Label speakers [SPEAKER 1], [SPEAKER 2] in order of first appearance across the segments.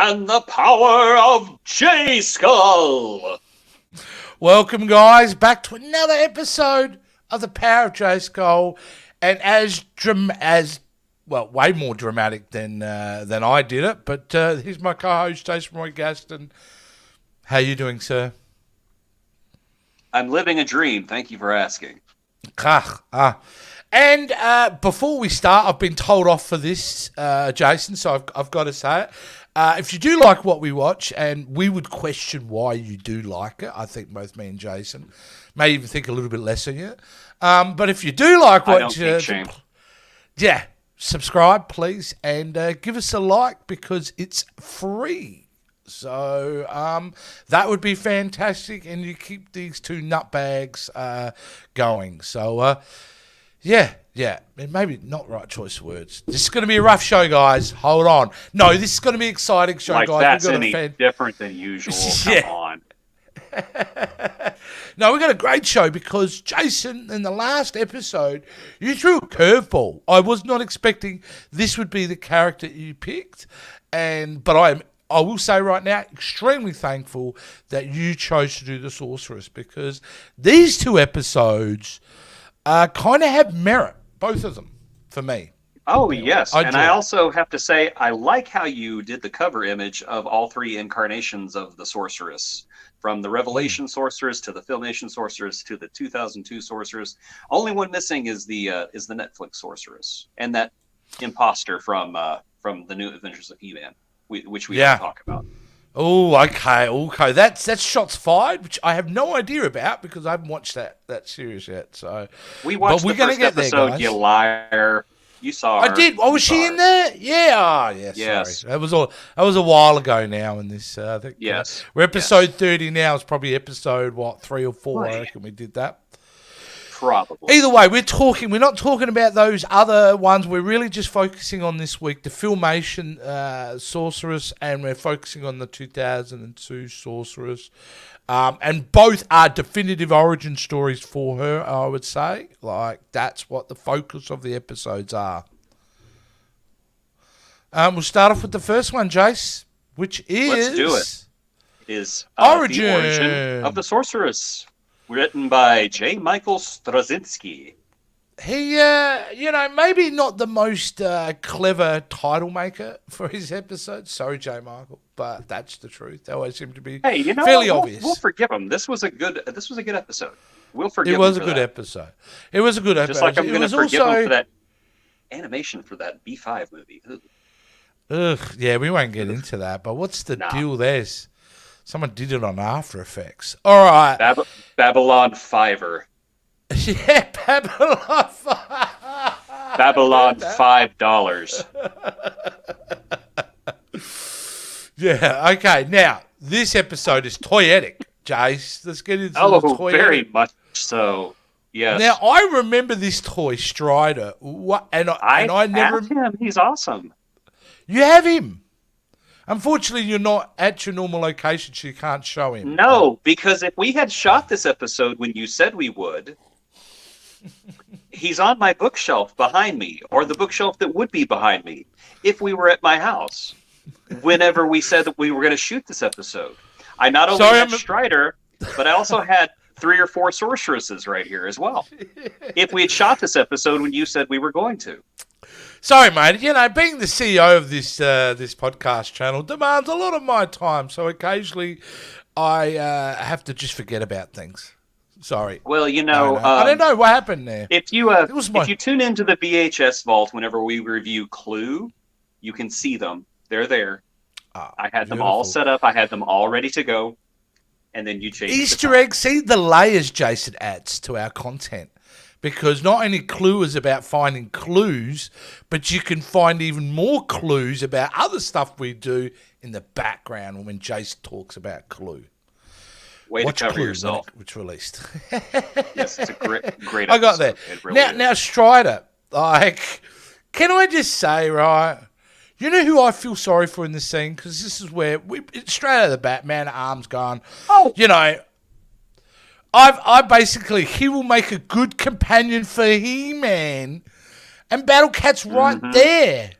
[SPEAKER 1] and the power of J-Skull.
[SPEAKER 2] Welcome, guys, back to another episode of the Power of J-Skull, and way more dramatic than I did it. But here's my co-host, Jason Roy Gaston. How you doing, sir?
[SPEAKER 1] I'm living a dream. Thank you for asking.
[SPEAKER 2] And before we start, I've been told off for this, Jason, so I've got to say it. If you do like what we watch, and we would question why you do like it, I think both me and Jason may even think a little bit less of you. But if you do like what subscribe, please, and give us a like because it's free. So that would be fantastic, and you keep these two nutbags going. So, maybe not right choice of words. This is going to be a rough show, guys. Hold on. No, this is going to be an exciting show,
[SPEAKER 1] like
[SPEAKER 2] guys.
[SPEAKER 1] That's any different than usual. Come on.
[SPEAKER 2] No, we got a great show because, Jason, in the last episode, you threw a curveball. I was not expecting this would be the character you picked, but I will say right now, extremely thankful that you chose to do the Sorceress because these two episodes kind of have merit, both of them, for me.
[SPEAKER 1] Oh, yes. I also have to say, I like how you did the cover image of all three incarnations of the Sorceress. From the Revelation Sorceress to the Filmation Sorceress to the 2002 Sorceress. Only one missing is the Netflix Sorceress. And that imposter from the New Adventures of He-Man, which we don't talk about.
[SPEAKER 2] Oh, okay. That's shots fired, which I have no idea about because I haven't watched that series yet. So
[SPEAKER 1] we watched the first episode, there, you liar. You saw her.
[SPEAKER 2] I did. Oh, was she in there? Yeah.
[SPEAKER 1] Yes.
[SPEAKER 2] Sorry. That was a while ago now. In this, I think.
[SPEAKER 1] Yes.
[SPEAKER 2] We're episode 30 now. It's probably episode 3 or 4. Right. I reckon we did that.
[SPEAKER 1] Probably.
[SPEAKER 2] Either way, we're not talking about those other ones. We're really just focusing on this week, the Filmation Sorceress, and we're focusing on the 2002 Sorceress. And both are definitive origin stories for her, I would say. Like, that's what the focus of the episodes are. We'll start off with the first one, Jace, which is...
[SPEAKER 1] Let's do it. It is the origin of the Sorceress. Written by J. Michael Straczynski.
[SPEAKER 2] He, maybe not the most clever title maker for his episodes. Sorry, J. Michael, but that's the truth. They always seem to be fairly obvious.
[SPEAKER 1] We'll forgive him. This was a good episode. We'll forgive him.
[SPEAKER 2] It was a good episode. It was a good episode.
[SPEAKER 1] Just like I'm going to forgive him for that animation for that B5 movie.
[SPEAKER 2] Yeah, we won't get into that. But what's the deal there? Someone did it on After Effects. All right.
[SPEAKER 1] Babylon Fiverr.
[SPEAKER 2] Yeah, Babylon.
[SPEAKER 1] Babylon $5.
[SPEAKER 2] Yeah. Okay. Now this episode is toyetic, Jace. Let's get into the toyetic.
[SPEAKER 1] Very much so. Yes.
[SPEAKER 2] Now I remember this toy Strider. I never
[SPEAKER 1] have him. He's awesome.
[SPEAKER 2] You have him. Unfortunately, you're not at your normal location, so you can't show him.
[SPEAKER 1] No, because if we had shot this episode when you said we would, he's on my bookshelf behind me, or the bookshelf that would be behind me, if we were at my house, whenever we said that we were going to shoot this episode. I not only had Strider, but I also had 3 or 4 sorceresses right here as well. If we had shot this episode when you said we were going to.
[SPEAKER 2] Sorry, mate. Being the CEO of this podcast channel demands a lot of my time, so occasionally I have to just forget about things. Sorry.
[SPEAKER 1] Well,
[SPEAKER 2] I don't know what happened there.
[SPEAKER 1] If you tune into the VHS vault whenever we review Clue, you can see them. They're there. I had them all set up. I had them all ready to go, and then you change
[SPEAKER 2] Easter eggs. See the layers Jason adds to our content. Because not only Clue is about finding clues, but you can find even more clues about other stuff we do in the background when Jason talks about Clue.
[SPEAKER 1] Watch to cover
[SPEAKER 2] Clue
[SPEAKER 1] yourself.
[SPEAKER 2] Which released.
[SPEAKER 1] Yes, it's a great episode.
[SPEAKER 2] I got there. Really now Strider, can I just say, right, you know who I feel sorry for in this scene? Because this is where, straight out of the bat, man at arms going, I basically, he will make a good companion for He-Man, and Battle Cat's right there.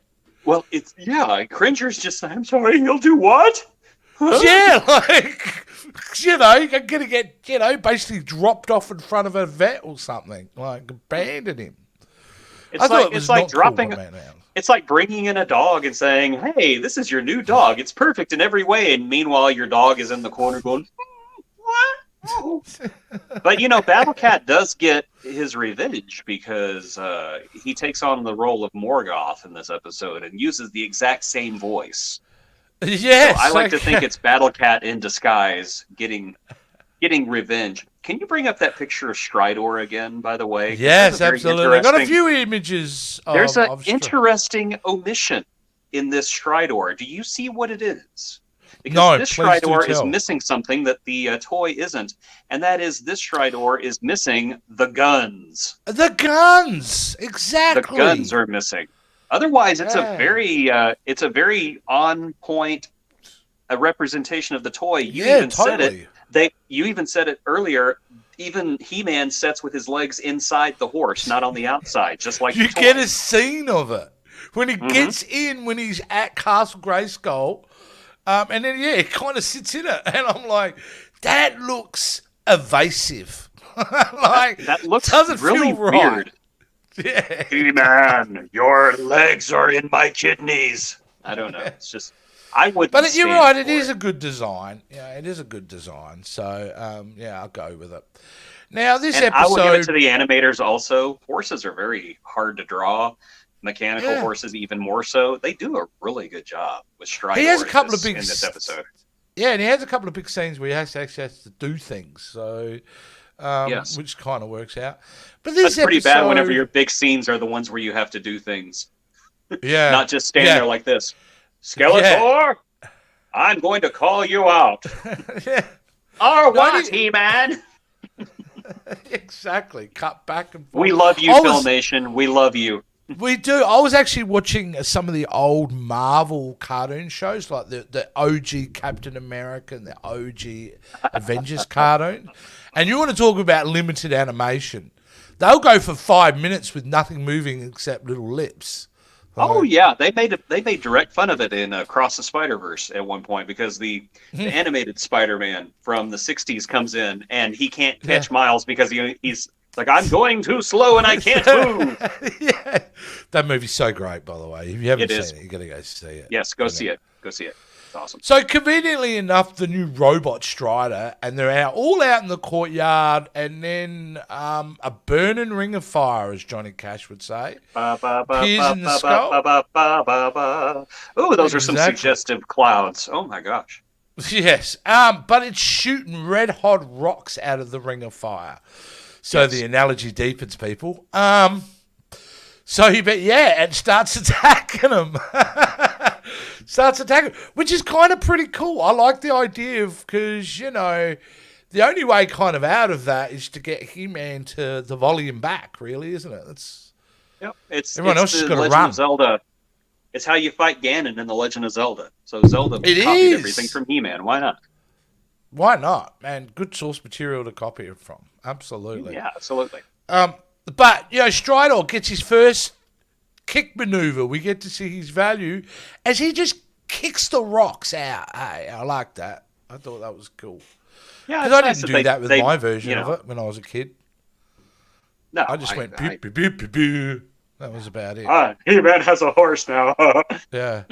[SPEAKER 1] Well, Cringer's just, I'm sorry, he'll do what? Huh?
[SPEAKER 2] Yeah, like, you're going to get, basically dropped off in front of a vet or something. Like, abandon him. I thought it was not cool, man.
[SPEAKER 1] It's like bringing in a dog and saying, hey, this is your new dog. It's perfect in every way. And meanwhile, your dog is in the corner going, what? But, Battle Cat does get his revenge because he takes on the role of Morgoth in this episode and uses the exact same voice.
[SPEAKER 2] Yes.
[SPEAKER 1] So I like to think it's Battle Cat in disguise getting revenge. Can you bring up that picture of Stridor again, by the way?
[SPEAKER 2] Yes, absolutely. I've got a few images.
[SPEAKER 1] There's an interesting omission in this Stridor. Do you see what it is? Because this Stridor is missing something that the toy isn't, and that is this Stridor is missing the guns.
[SPEAKER 2] The guns, exactly.
[SPEAKER 1] The guns are missing. Otherwise, it's a very on point a representation of the toy. You even said it. You even said it earlier. Even He-Man sets with his legs inside the horse, not on the outside, just like
[SPEAKER 2] you get a scene of it when he gets in when he's at Castle Grayskull, and then it kind of sits in it, and I'm like, that looks evasive. Like
[SPEAKER 1] that looks
[SPEAKER 2] doesn't
[SPEAKER 1] really
[SPEAKER 2] feel right.
[SPEAKER 1] Weird.
[SPEAKER 2] Yeah.
[SPEAKER 1] He-Man, your legs are in my kidneys. I don't know. It's just. But
[SPEAKER 2] you're right. It is a good design. Yeah, it is a good design. So, I'll go with it. Now, this episode,
[SPEAKER 1] I will give it to the animators. Also, horses are very hard to draw. Mechanical horses, even more so. They do a really good job with Stridor.
[SPEAKER 2] He has a couple of big
[SPEAKER 1] in this episode.
[SPEAKER 2] Yeah, and he has a couple of big scenes where he actually has to do things. So, which kind of works out. But
[SPEAKER 1] that's pretty bad. Whenever your big scenes are the ones where you have to do things.
[SPEAKER 2] Yeah,
[SPEAKER 1] not just stand there like this. Skeletor, I'm going to call you out. Or what, He-Man?
[SPEAKER 2] Exactly. Cut back and forth.
[SPEAKER 1] We love you, Filmation. We love you.
[SPEAKER 2] We do. I was actually watching some of the old Marvel cartoon shows, like the OG Captain America and the OG Avengers cartoon. And you want to talk about limited animation. They'll go for 5 minutes with nothing moving except little lips.
[SPEAKER 1] Oh yeah, they made direct fun of it in Across the Spider-Verse at one point because the animated Spider-Man from the '60s comes in and he can't catch Miles because he's like, I'm going too slow and I can't move.
[SPEAKER 2] Yeah, that movie's so great, by the way. If you haven't seen it, you got to go see it.
[SPEAKER 1] Yes, go see it. Go see it. It's awesome.
[SPEAKER 2] So conveniently enough, the new robot Strider, and they're all out in the courtyard, and then a burning ring of fire, as Johnny Cash would say, appears in the skull.
[SPEAKER 1] Oh, those are some suggestive clouds. Oh my gosh.
[SPEAKER 2] Yes, but it's shooting red hot rocks out of the ring of fire. So the analogy deepens, people. So you bet, and starts attacking them. Which is kind of pretty cool. I like the idea of, because, the only way kind of out of that is to get He-Man to the volume back, really, isn't it?
[SPEAKER 1] Everyone else is going to run. Zelda. It's how you fight Ganon in The Legend of Zelda. So Zelda copied everything from He-Man. Why not?
[SPEAKER 2] Why not, man? Good source material to copy it from. Absolutely.
[SPEAKER 1] Yeah, absolutely.
[SPEAKER 2] But, Strider gets his first kick maneuver. We get to see his value as he just kicks the rocks out. Hey, I like that. I thought that was cool.
[SPEAKER 1] Yeah,
[SPEAKER 2] because I didn't do that with my version of it when I was a kid.
[SPEAKER 1] No,
[SPEAKER 2] I just went boop, boop, boop, boop, boop. That was about it.
[SPEAKER 1] He-Man has a horse now.
[SPEAKER 2] Yeah.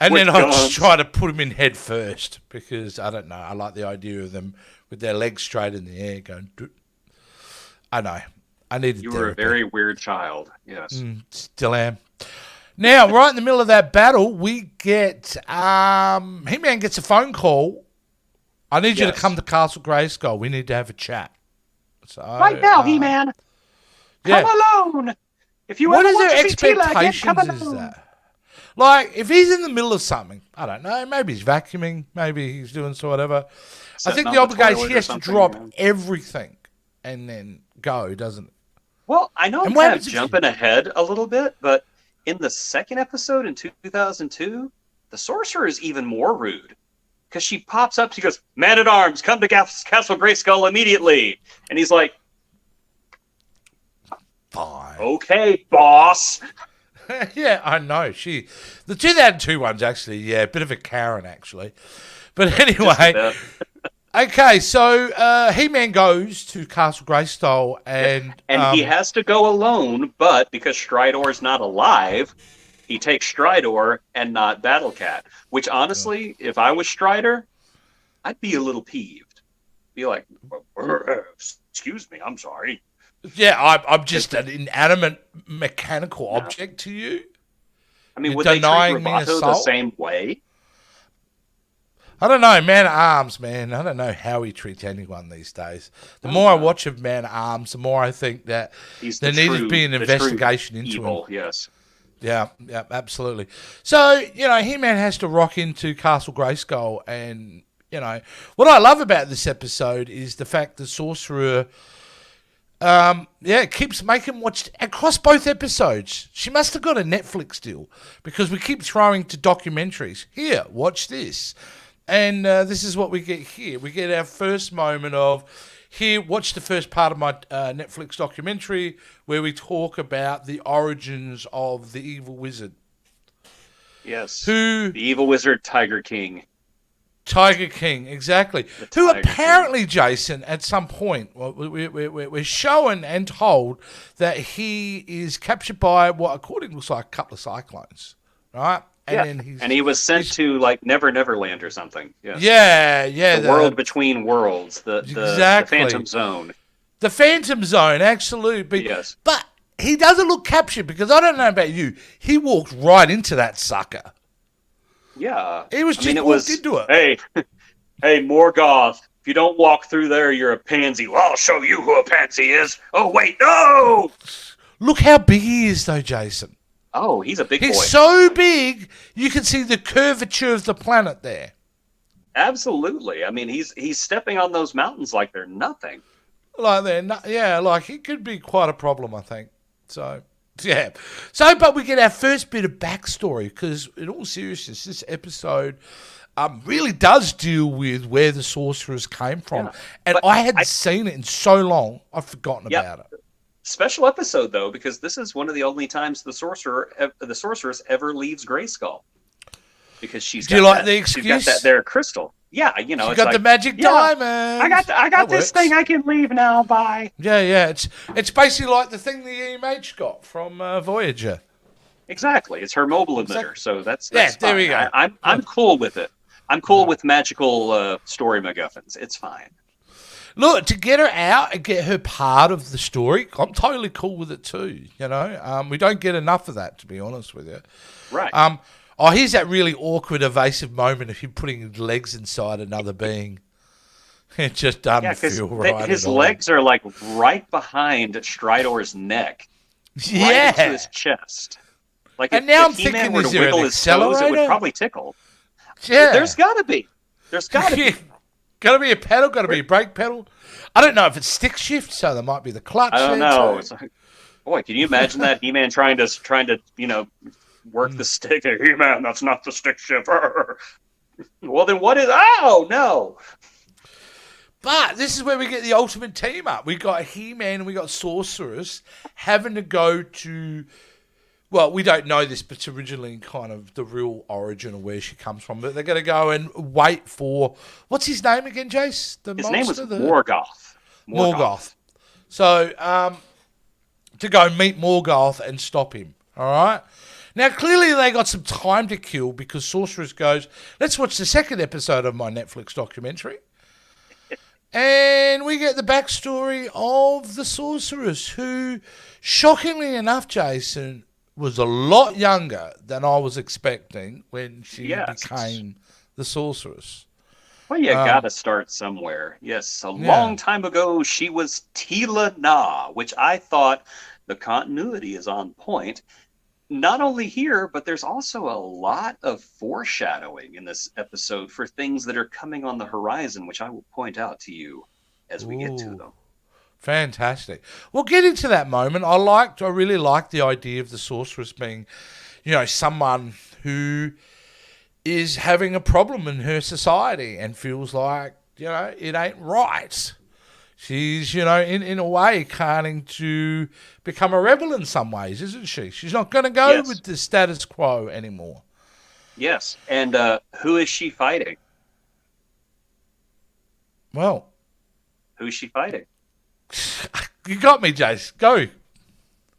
[SPEAKER 2] And then I just try to put him in head first because, I don't know, I like the idea of them with their legs straight in the air going, doot. I know. I needed
[SPEAKER 1] You were a very weird child, yes.
[SPEAKER 2] Still am. Now, right in the middle of that battle, we get, He-Man gets a phone call. I need you to come to Castle Grayskull. We need to have a chat. So,
[SPEAKER 1] right now, He-Man. Come alone. If you
[SPEAKER 2] what
[SPEAKER 1] ever
[SPEAKER 2] are
[SPEAKER 1] want
[SPEAKER 2] their
[SPEAKER 1] to see Tila again,
[SPEAKER 2] expectations is that? Like, if he's in the middle of something, I don't know, maybe he's vacuuming, maybe he's doing so whatever. I think the obligation, he has to drop everything and then go, doesn't it?
[SPEAKER 1] Well, I know I'm kind of jumping ahead a little bit, but in the second episode in 2002, the Sorcerer is even more rude. Because she pops up, she goes, Man-at-Arms, come to Castle Grayskull immediately. And he's like,
[SPEAKER 2] fine.
[SPEAKER 1] Okay, boss.
[SPEAKER 2] Yeah, I know. The 2002 one's actually, yeah, a bit of a Karen, actually. But
[SPEAKER 1] Just a
[SPEAKER 2] anyway,
[SPEAKER 1] bit.
[SPEAKER 2] okay, so He-Man goes to Castle Greystone
[SPEAKER 1] Yes.
[SPEAKER 2] and,
[SPEAKER 1] And he has to go alone, but because Stridor's not alive, he takes Stridor and not Battle Cat. Which honestly, if I was Strider, I'd be a little peeved. Be like, excuse me, I'm sorry.
[SPEAKER 2] yeah, I'm just
[SPEAKER 1] 'Cause,
[SPEAKER 2] an inanimate mechanical
[SPEAKER 1] no.
[SPEAKER 2] object to you.
[SPEAKER 1] I mean,
[SPEAKER 2] You're
[SPEAKER 1] would they treat
[SPEAKER 2] denying me a
[SPEAKER 1] Roboto the
[SPEAKER 2] soul?
[SPEAKER 1] same way?
[SPEAKER 2] I don't know, Man at Arms, man. I don't know how he treats anyone these days. The
[SPEAKER 1] I
[SPEAKER 2] more
[SPEAKER 1] don't
[SPEAKER 2] I
[SPEAKER 1] know.
[SPEAKER 2] watch of Man at Arms, the more I think that
[SPEAKER 1] He's
[SPEAKER 2] there needed to be an
[SPEAKER 1] the true
[SPEAKER 2] investigation into him.
[SPEAKER 1] evil. Yes.
[SPEAKER 2] Yeah, yeah, absolutely. So, He-Man has to rock into Castle Grayskull, and, what I love about this episode is the fact the Sorcerer, keeps making watch across both episodes. She must have got a Netflix deal, because we keep throwing to documentaries. Here, watch this. And this is what we get here. We get our first moment of, here, watch the first part of my Netflix documentary where we talk about the origins of the evil wizard.
[SPEAKER 1] Yes.
[SPEAKER 2] Who,
[SPEAKER 1] The evil wizard Tiger King.
[SPEAKER 2] Tiger King, exactly.
[SPEAKER 1] The
[SPEAKER 2] Who
[SPEAKER 1] Tiger
[SPEAKER 2] apparently, Jason, at some point, we're shown and told that he is captured by what, according looks like a couple of cyclones, right?
[SPEAKER 1] Yeah.
[SPEAKER 2] Then
[SPEAKER 1] And he was sent to like Never Never Land or something. Yes.
[SPEAKER 2] yeah,
[SPEAKER 1] The world between worlds. The
[SPEAKER 2] Exactly.
[SPEAKER 1] Phantom Zone.
[SPEAKER 2] the Phantom Zone, absolutely.
[SPEAKER 1] Yes.
[SPEAKER 2] But he doesn't look captured, because I don't know about you. He walked right into that sucker.
[SPEAKER 1] Yeah.
[SPEAKER 2] He was
[SPEAKER 1] I
[SPEAKER 2] just
[SPEAKER 1] mean, it
[SPEAKER 2] walked
[SPEAKER 1] was,
[SPEAKER 2] into it.
[SPEAKER 1] hey, hey, Morgoth, if you don't walk through there, you're a pansy. Well, I'll show you who a pansy is. Oh, wait, no!
[SPEAKER 2] Look how big he is, though, Jason.
[SPEAKER 1] Oh, he's a big
[SPEAKER 2] He's
[SPEAKER 1] boy.
[SPEAKER 2] so big, you can see the curvature of the planet there.
[SPEAKER 1] Absolutely. I mean, he's stepping on those mountains like they're nothing.
[SPEAKER 2] Like he could be quite a problem, I think. So, yeah. So, but we get our first bit of backstory, because in all seriousness, this episode really does deal with where the Sorceress came from.
[SPEAKER 1] Yeah.
[SPEAKER 2] And
[SPEAKER 1] But
[SPEAKER 2] I hadn't seen it in so long, I've forgotten
[SPEAKER 1] Yeah.
[SPEAKER 2] about it.
[SPEAKER 1] Special episode though, because this is one of the only times the sorceress ever leaves Grayskull, because
[SPEAKER 2] Do you like the
[SPEAKER 1] she's got
[SPEAKER 2] excuse?
[SPEAKER 1] that there crystal. Yeah,
[SPEAKER 2] She
[SPEAKER 1] it's
[SPEAKER 2] got
[SPEAKER 1] like,
[SPEAKER 2] the magic
[SPEAKER 1] yeah,
[SPEAKER 2] diamond.
[SPEAKER 1] I got
[SPEAKER 2] That
[SPEAKER 1] this
[SPEAKER 2] works.
[SPEAKER 1] thing. I can leave now. Bye.
[SPEAKER 2] Yeah. It's basically like the thing the EMH got from Voyager.
[SPEAKER 1] Exactly. It's her mobile emitter.
[SPEAKER 2] Exactly.
[SPEAKER 1] So that's
[SPEAKER 2] Yeah, there
[SPEAKER 1] fine.
[SPEAKER 2] we go.
[SPEAKER 1] I'm cool with it. I'm cool with magical story MacGuffins. It's fine.
[SPEAKER 2] Look, to get her out and get her part of the story, I'm totally cool with it too. We don't get enough of that, to be honest with you.
[SPEAKER 1] Right.
[SPEAKER 2] Here's that really awkward, evasive moment of him putting his legs inside another being. It just doesn't
[SPEAKER 1] Yeah, because
[SPEAKER 2] feel right.
[SPEAKER 1] his
[SPEAKER 2] at all.
[SPEAKER 1] legs are like right behind Stridor's neck, right into his chest. Like
[SPEAKER 2] And
[SPEAKER 1] if,
[SPEAKER 2] now
[SPEAKER 1] if
[SPEAKER 2] I'm
[SPEAKER 1] He-Man
[SPEAKER 2] thinking,
[SPEAKER 1] were
[SPEAKER 2] is
[SPEAKER 1] to
[SPEAKER 2] there an
[SPEAKER 1] wiggle his toes, it would
[SPEAKER 2] accelerator?
[SPEAKER 1] probably tickle.
[SPEAKER 2] Yeah.
[SPEAKER 1] There's got to be. There's got to be.
[SPEAKER 2] Got to be a pedal, got to be a brake pedal. I don't know if it's stick shift, so there might be the clutch.
[SPEAKER 1] I don't
[SPEAKER 2] there
[SPEAKER 1] know.
[SPEAKER 2] too.
[SPEAKER 1] It's like, boy, can you imagine that He-Man trying to work the stick? He-Man, that's not the stick shift. Well, then what is? Oh no!
[SPEAKER 2] But this is where we get the ultimate team up. We got He-Man and we got Sorceress having to go to. Well, we don't know this, but it's originally kind of the real origin of where she comes from. But they're going to go and wait for, what's his name again, Jace?
[SPEAKER 1] His name was Morgoth.
[SPEAKER 2] Morgoth. So, to go meet Morgoth and stop him. All right. Now, clearly they got some time to kill, because Sorceress goes, let's watch the second episode of my Netflix documentary. And we get the backstory of the Sorceress, who, shockingly enough, Jason, was a lot younger than I was expecting when she became the Sorceress.
[SPEAKER 1] Well, you got to start somewhere. Yes, a long time ago, she was Tila Na, which I thought the continuity is on point. Not only here, but there's also a lot of foreshadowing in this episode for things that are coming on the horizon, which I will point out to you as we get to them.
[SPEAKER 2] Fantastic. We'll get into that moment. I really liked the idea of the Sorceress being, someone who is having a problem in her society and feels like, it ain't right. She's, in a way, carting to become a rebel in some ways, isn't she? She's not going to go
[SPEAKER 1] Yes.
[SPEAKER 2] with the status quo anymore.
[SPEAKER 1] Yes. And who is she fighting?
[SPEAKER 2] Well,
[SPEAKER 1] Who's she fighting?
[SPEAKER 2] you got me, Jace. Go.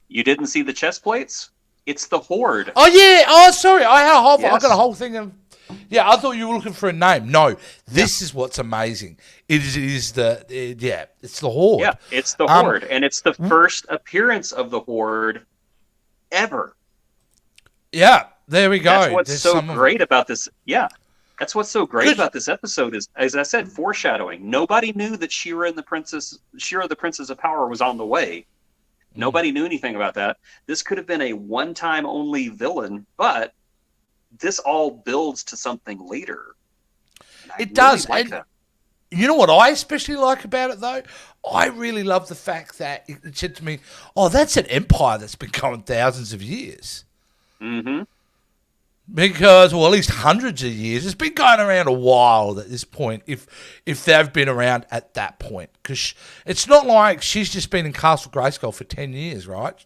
[SPEAKER 1] You didn't see the chest plates? It's the Horde.
[SPEAKER 2] Oh, yeah. Oh, sorry. I got a
[SPEAKER 1] Yes.
[SPEAKER 2] whole thing of... Yeah, I thought you were looking for a name. No, this is what's amazing. It's the Horde.
[SPEAKER 1] Yeah, it's the Horde. And it's the first appearance of the Horde ever.
[SPEAKER 2] Yeah, there we go.
[SPEAKER 1] That's what's
[SPEAKER 2] There's
[SPEAKER 1] so great about this. Yeah. That's what's so great about this episode is, as I said, foreshadowing. Nobody knew that Shira the Princess of Power was on the way. Nobody knew anything about that. This could have been a one-time only villain, but this all builds to something later.
[SPEAKER 2] It does.
[SPEAKER 1] Like
[SPEAKER 2] And
[SPEAKER 1] that.
[SPEAKER 2] you know what I especially like about it, though? I really love the fact that it said to me, oh, that's an empire that's been going thousands of years.
[SPEAKER 1] Mm-hmm.
[SPEAKER 2] Because, well, at least hundreds of years. It's been going around a while at this point, if they've been around at that point. Because it's not like she's just been in Castle Grayskull for 10 years, right?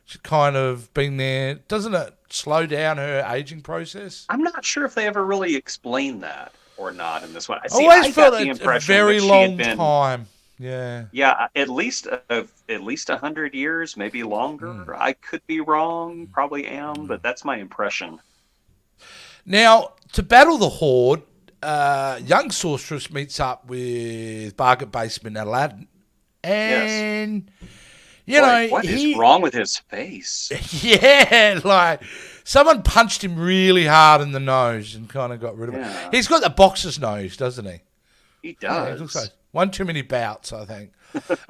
[SPEAKER 2] She's kind of been there. Doesn't it slow down her aging process?
[SPEAKER 1] I'm not sure if they ever really explained that or not in this one.
[SPEAKER 2] I always
[SPEAKER 1] I
[SPEAKER 2] felt
[SPEAKER 1] got the
[SPEAKER 2] it's a
[SPEAKER 1] impression
[SPEAKER 2] very
[SPEAKER 1] that she
[SPEAKER 2] long
[SPEAKER 1] had been,
[SPEAKER 2] time. Yeah.
[SPEAKER 1] Yeah, at least 100 years, maybe longer. I could be wrong, probably am, but that's my impression.
[SPEAKER 2] Now, to battle the Horde, young Sorceress meets up with Bargain Basement Aladdin. And,
[SPEAKER 1] What is
[SPEAKER 2] he...
[SPEAKER 1] wrong with his face?
[SPEAKER 2] Yeah, like, someone punched him really hard in the nose and kind of got rid of it. He's got the boxer's nose, doesn't he?
[SPEAKER 1] He
[SPEAKER 2] Yeah,
[SPEAKER 1] does.
[SPEAKER 2] it looks like one too many bouts, I think.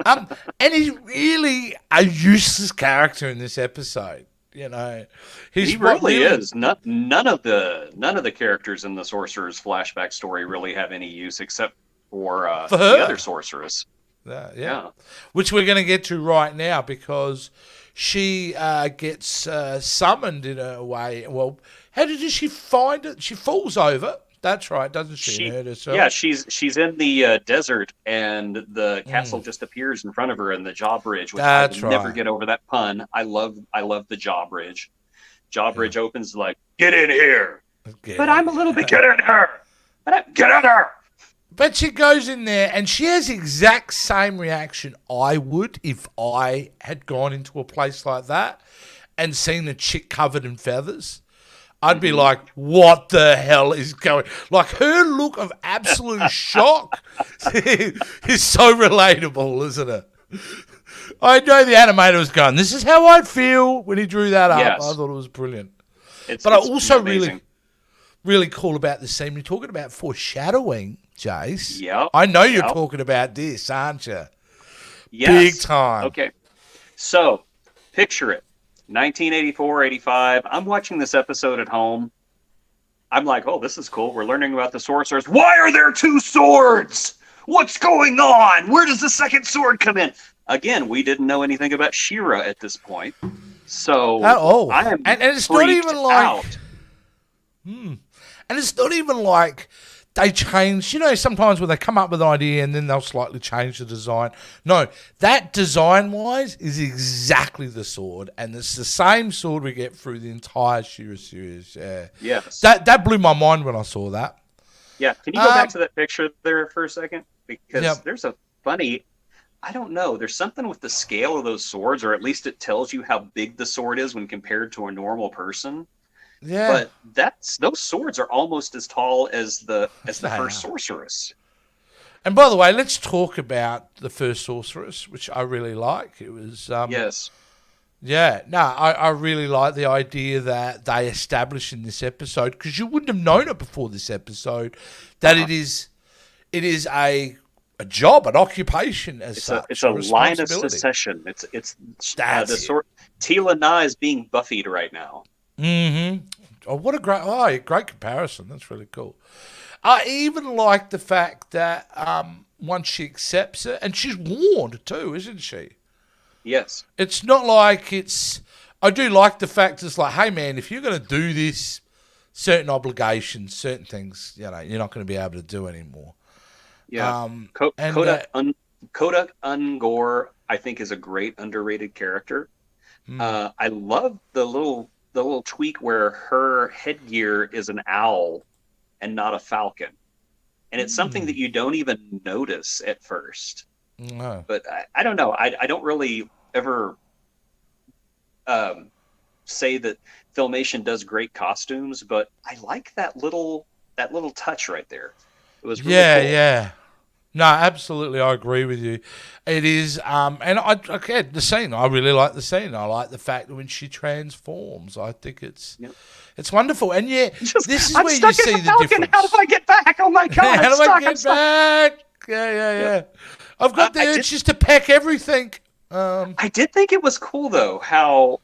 [SPEAKER 2] And he's really a useless character in this episode. He
[SPEAKER 1] really is. None of the characters in the Sorcerer's flashback story really have any use except for
[SPEAKER 2] For
[SPEAKER 1] the
[SPEAKER 2] her.
[SPEAKER 1] other Sorceress.
[SPEAKER 2] Yeah. Which we're going to get to right now because she gets summoned in a way. Well, how did she find it? She falls over. That's right, doesn't she? And hurt herself.
[SPEAKER 1] Yeah, she's in the desert, and the castle just appears in front of her, and the drawbridge, which I will never get over that pun. I love the drawbridge. Drawbridge opens like, get in here. But I'm a little bit, get in her. Get in her.
[SPEAKER 2] But she goes in there, and she has the exact same reaction I would if I had gone into a place like that and seen a chick covered in feathers. I'd be like, what the hell is going... Like, her look of absolute shock is so relatable, isn't it? I know the animator was going, this is how I'd feel when he drew that up.
[SPEAKER 1] Yes.
[SPEAKER 2] I thought it was brilliant.
[SPEAKER 1] It's
[SPEAKER 2] I also
[SPEAKER 1] amazing.
[SPEAKER 2] really cool about this scene. You're talking about foreshadowing, Jace.
[SPEAKER 1] Yep.
[SPEAKER 2] I know you're talking about this, aren't you?
[SPEAKER 1] Yes.
[SPEAKER 2] Big time.
[SPEAKER 1] Okay. So, picture it. 1984, 85. I'm watching this episode at home. I'm like, oh, this is cool. We're learning about the sorcerers. Why are there two swords? What's going on? Where does the second sword come in? Again, we didn't know anything about Shira at this point. So, I am
[SPEAKER 2] and it's not even like...
[SPEAKER 1] out.
[SPEAKER 2] And it's not even like they change, sometimes when they come up with an idea and then they'll slightly change the design. No, that design-wise is exactly the sword, and it's the same sword we get through the entire Shira series. Yeah.
[SPEAKER 1] Yes.
[SPEAKER 2] That blew my mind when I saw that.
[SPEAKER 1] Yeah, can you go back to that picture there for a second? Because there's a funny... I don't know. There's something with the scale of those swords, or at least it tells you how big the sword is when compared to a normal person.
[SPEAKER 2] Yeah.
[SPEAKER 1] But those swords are almost as tall as the first sorceress.
[SPEAKER 2] And by the way, let's talk about the first sorceress, which I really like. It was
[SPEAKER 1] yes.
[SPEAKER 2] Yeah, no, I really like the idea that they established in this episode, because you wouldn't have known it before this episode, that it is a job, an occupation as such.
[SPEAKER 1] It's a line of succession. It's the sort. Tila Na is being buffied right now.
[SPEAKER 2] Mm-hmm. Oh, what a great comparison. That's really cool. I even like the fact that once she accepts it, and she's warned too, isn't she?
[SPEAKER 1] Yes.
[SPEAKER 2] It's not like it's... I do like the fact it's like, hey man, if you're going to do this, certain obligations, certain things, you're not going to be able to do anymore.
[SPEAKER 1] Yeah. Kodak Ungor, I think, is a great underrated character.
[SPEAKER 2] Mm.
[SPEAKER 1] I love the little tweak where her headgear is an owl and not a falcon, and it's something
[SPEAKER 2] Mm.
[SPEAKER 1] that you don't even notice at first.
[SPEAKER 2] No.
[SPEAKER 1] But I don't know. I don't really ever um, say that Filmation does great costumes, but I like that little touch right there. It was really
[SPEAKER 2] Yeah,
[SPEAKER 1] cool.
[SPEAKER 2] yeah. No, absolutely, I agree with you. It is, and again, the scene. I really like the scene. I like the fact that when she transforms, I think
[SPEAKER 1] Yep.
[SPEAKER 2] it's wonderful. And yeah,
[SPEAKER 1] Just,
[SPEAKER 2] this is
[SPEAKER 1] I'm
[SPEAKER 2] where you
[SPEAKER 1] stuck in
[SPEAKER 2] see
[SPEAKER 1] the
[SPEAKER 2] the
[SPEAKER 1] Falcon. How do
[SPEAKER 2] difference.
[SPEAKER 1] I get back? Oh my God, I'm
[SPEAKER 2] How do I
[SPEAKER 1] stuck. I'm
[SPEAKER 2] get
[SPEAKER 1] stuck.
[SPEAKER 2] back? Yeah, yeah,
[SPEAKER 1] Yep.
[SPEAKER 2] yeah. I've got the
[SPEAKER 1] I
[SPEAKER 2] urge
[SPEAKER 1] did.
[SPEAKER 2] just to pack everything. Um,
[SPEAKER 1] I did think it was cool though how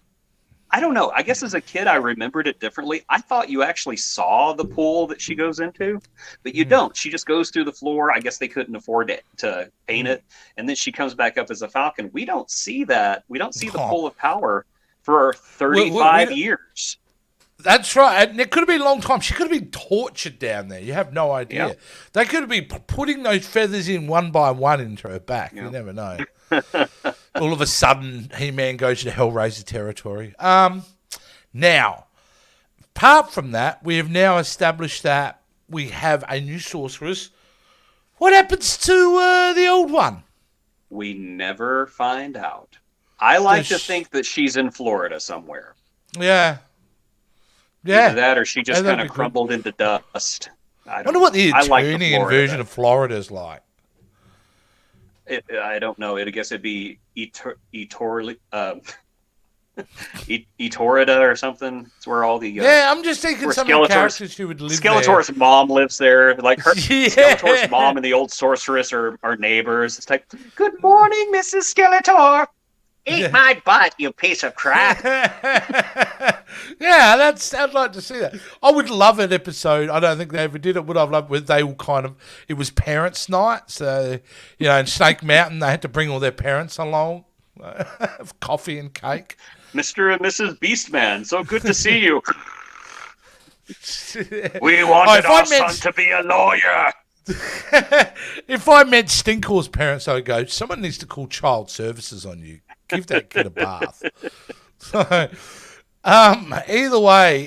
[SPEAKER 1] I don't know. I guess as a kid, I remembered it differently. I thought you actually saw the pool that she goes into, but you
[SPEAKER 2] mm,
[SPEAKER 1] don't. She just goes through the floor. I guess they couldn't afford to paint
[SPEAKER 2] mm.
[SPEAKER 1] it, and then she comes back up as a falcon. We don't see that. We don't see the
[SPEAKER 2] Oh,
[SPEAKER 1] pool of power for
[SPEAKER 2] we
[SPEAKER 1] 35 years.
[SPEAKER 2] that's right. And it could have been a long time. She could have been tortured down there. You have no
[SPEAKER 1] Yeah,
[SPEAKER 2] idea. They could have been putting those feathers in one by one into her back. You
[SPEAKER 1] yeah.
[SPEAKER 2] never know. All of a sudden, He-Man goes to Hellraiser territory. Now, apart from that, we have now established that we have a new sorceress. What happens to the old one?
[SPEAKER 1] We never find out. I like to
[SPEAKER 2] Does
[SPEAKER 1] think that she's in Florida somewhere.
[SPEAKER 2] yeah,
[SPEAKER 1] Either
[SPEAKER 2] yeah.
[SPEAKER 1] that or she
[SPEAKER 2] Oh,
[SPEAKER 1] just kind
[SPEAKER 2] that'd
[SPEAKER 1] of
[SPEAKER 2] be good.
[SPEAKER 1] crumbled into dust. I don't
[SPEAKER 2] Wonder what
[SPEAKER 1] know.
[SPEAKER 2] the
[SPEAKER 1] I like the
[SPEAKER 2] Eternian
[SPEAKER 1] Florida
[SPEAKER 2] version
[SPEAKER 1] best.
[SPEAKER 2] of Florida is like.
[SPEAKER 1] I don't know. I guess it'd be Etorida or something. It's where all the
[SPEAKER 2] Yeah, I'm just thinking
[SPEAKER 1] where
[SPEAKER 2] some of the
[SPEAKER 1] Skeletor's
[SPEAKER 2] characters who would live there.
[SPEAKER 1] Skeletor's mom lives there. Like her Skeletor's
[SPEAKER 2] Yeah.
[SPEAKER 1] mom and the old sorceress are neighbors. It's like, good morning, Mrs. Skeletor. Eat
[SPEAKER 2] Yeah.
[SPEAKER 1] my butt, you piece of crap.
[SPEAKER 2] Yeah, I'd like to see that. I would love an episode. I don't think they ever did it. Would I've loved where they all kind of it was parents' night, so in Snake Mountain they had to bring all their parents along, coffee and cake.
[SPEAKER 1] Mr. and Mrs. Beastman, so good to see you. We
[SPEAKER 2] Oh,
[SPEAKER 1] wanted
[SPEAKER 2] if I
[SPEAKER 1] our son
[SPEAKER 2] met
[SPEAKER 1] to be a lawyer.
[SPEAKER 2] if I met Stinkor's parents, I'd go. Someone needs to call child services on you. Give that kid a bath. So, either way,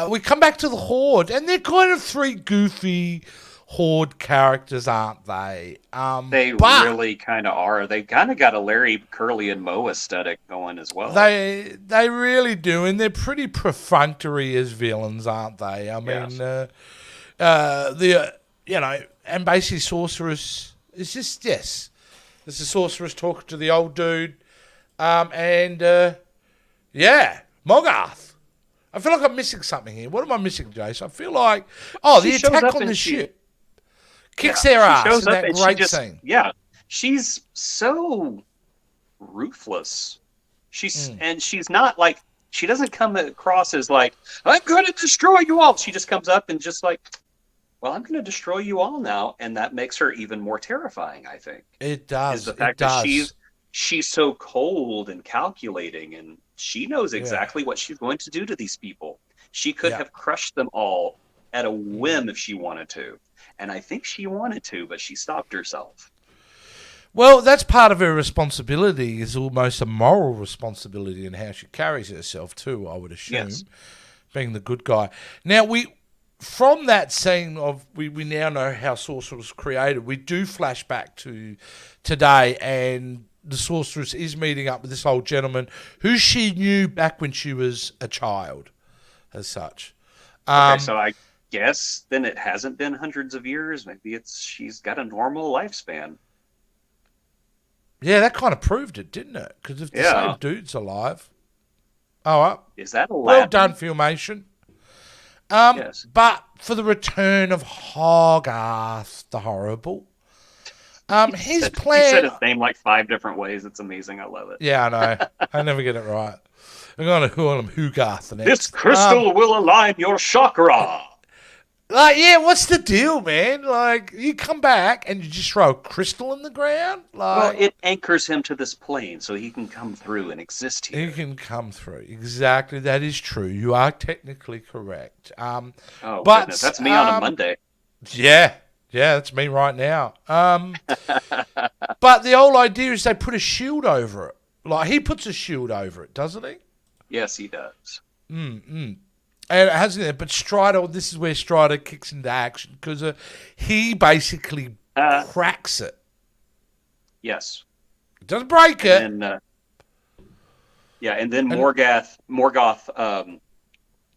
[SPEAKER 2] we come back to the Horde, and they're kind of three goofy Horde characters, aren't they?
[SPEAKER 1] They
[SPEAKER 2] But
[SPEAKER 1] really kind of are. They kind of got a Larry, Curly, and Moe aesthetic going as well.
[SPEAKER 2] they really do, and they're pretty perfunctory as villains, aren't they? I mean,
[SPEAKER 1] Yes.
[SPEAKER 2] and basically Sorceress is just yes, it's a Sorceress talking to the old dude, yeah, Mogarth. I feel like I'm missing something here. What am I missing, Jace? I feel like
[SPEAKER 1] She
[SPEAKER 2] the
[SPEAKER 1] shows
[SPEAKER 2] attack
[SPEAKER 1] up
[SPEAKER 2] on
[SPEAKER 1] and
[SPEAKER 2] the
[SPEAKER 1] she,
[SPEAKER 2] ship
[SPEAKER 1] yeah,
[SPEAKER 2] kicks their
[SPEAKER 1] she
[SPEAKER 2] ass
[SPEAKER 1] shows
[SPEAKER 2] in
[SPEAKER 1] up
[SPEAKER 2] that
[SPEAKER 1] and she
[SPEAKER 2] great
[SPEAKER 1] just,
[SPEAKER 2] scene.
[SPEAKER 1] yeah, she's so ruthless.
[SPEAKER 2] Mm.
[SPEAKER 1] She's not like, she doesn't come across as like, I'm going to destroy you all. She just comes up and just like, well, I'm going to destroy you all now, and that makes her even more terrifying, I think.
[SPEAKER 2] It
[SPEAKER 1] Is
[SPEAKER 2] does.
[SPEAKER 1] the
[SPEAKER 2] It
[SPEAKER 1] fact that
[SPEAKER 2] does.
[SPEAKER 1] she's so cold and calculating, and she knows
[SPEAKER 2] Yeah.
[SPEAKER 1] exactly what she's going to do to these people. She could
[SPEAKER 2] Yeah.
[SPEAKER 1] have crushed them all at a
[SPEAKER 2] Mm.
[SPEAKER 1] whim if she wanted to, and I think she wanted to, but she stopped herself.
[SPEAKER 2] Well, that's part of her responsibility. Is almost a moral responsibility in how she carries herself too. I would
[SPEAKER 1] Yes.
[SPEAKER 2] assume, being the good guy. Now from that scene of we now know how Sorceress was created. We do flash back to today, and the Sorceress is meeting up with this old gentleman who she knew back when she was a child, as such.
[SPEAKER 1] Okay,
[SPEAKER 2] Um,
[SPEAKER 1] so I guess then it hasn't been hundreds of years. Maybe she's got a normal lifespan.
[SPEAKER 2] yeah, that kind of proved it, didn't it? Because if the same
[SPEAKER 1] Yeah.
[SPEAKER 2] dude's alive, all right,
[SPEAKER 1] Is that
[SPEAKER 2] well done,
[SPEAKER 1] Aladdin?
[SPEAKER 2] Filmation.
[SPEAKER 1] Yes.
[SPEAKER 2] But for the return of Hogarth the Horrible, his
[SPEAKER 1] He said
[SPEAKER 2] plan.
[SPEAKER 1] his name like 5 different ways. It's amazing. I love it.
[SPEAKER 2] Yeah, I know. I never get it right. I'm going to call him Hogarth
[SPEAKER 1] This
[SPEAKER 2] next.
[SPEAKER 1] crystal will align your chakra.
[SPEAKER 2] Yeah, what's the deal, man? Like, you come back and you just throw a crystal in the ground?
[SPEAKER 1] Well,
[SPEAKER 2] Like,
[SPEAKER 1] it anchors him to this plane so he can come through and exist
[SPEAKER 2] he
[SPEAKER 1] here.
[SPEAKER 2] can come through. Exactly, that is true. You are technically correct.
[SPEAKER 1] Oh,
[SPEAKER 2] But,
[SPEAKER 1] goodness. That's me on a Monday.
[SPEAKER 2] yeah, that's me right now. But the whole idea is they put a shield over it. Like, he puts a shield over it, doesn't he?
[SPEAKER 1] Yes, he does.
[SPEAKER 2] And it hasn't it? But Strider, this is where Strider kicks into action because he basically cracks it.
[SPEAKER 1] Yes.
[SPEAKER 2] Doesn't break it.
[SPEAKER 1] And then Morgoth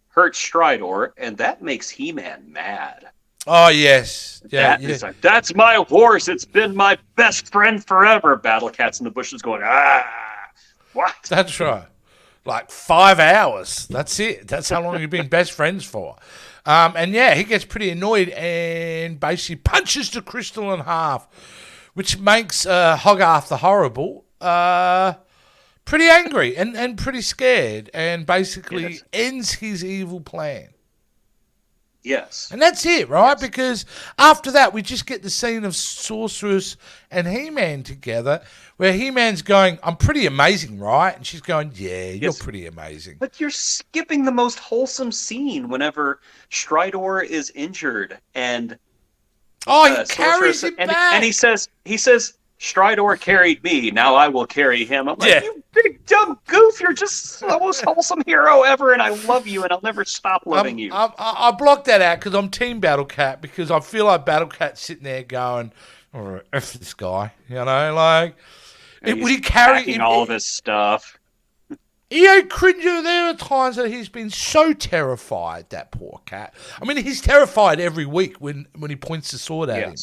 [SPEAKER 1] hurts Stridor, and that makes He-Man mad.
[SPEAKER 2] Oh, yes. Yeah,
[SPEAKER 1] He's like, that's my horse. It's been my best friend forever. Battle Cat's in the bushes going, what?
[SPEAKER 2] That's right. Like 5 hours. That's it. That's how long you've been best friends for. And yeah, he gets pretty annoyed and basically punches the crystal in half, which makes Hogarth the Horrible pretty angry and pretty scared and basically ends his evil plan.
[SPEAKER 1] Yes.
[SPEAKER 2] And that's it, right? Yes. Because after that, we just get the scene of Sorceress and He-Man together, where He-Man's going, I'm pretty amazing, right? And she's going, yeah, you're pretty amazing.
[SPEAKER 1] But you're skipping the most wholesome scene whenever Stridor is injured and...
[SPEAKER 2] he carries him back.
[SPEAKER 1] And he says, Stridor carried me, now I will carry him. I'm like, you big dumb goof, you're just the most wholesome hero ever, and I love you, and I'll never stop loving you.
[SPEAKER 2] I blocked that out because I'm Team Battle Cat, because I feel like Battle Cat's sitting there going, all right, F this guy, you know, like...
[SPEAKER 1] Would he carry all of his stuff?
[SPEAKER 2] Cringer, there are times that he's been so terrified, that poor cat. I mean, he's terrified every week when he points the sword at him.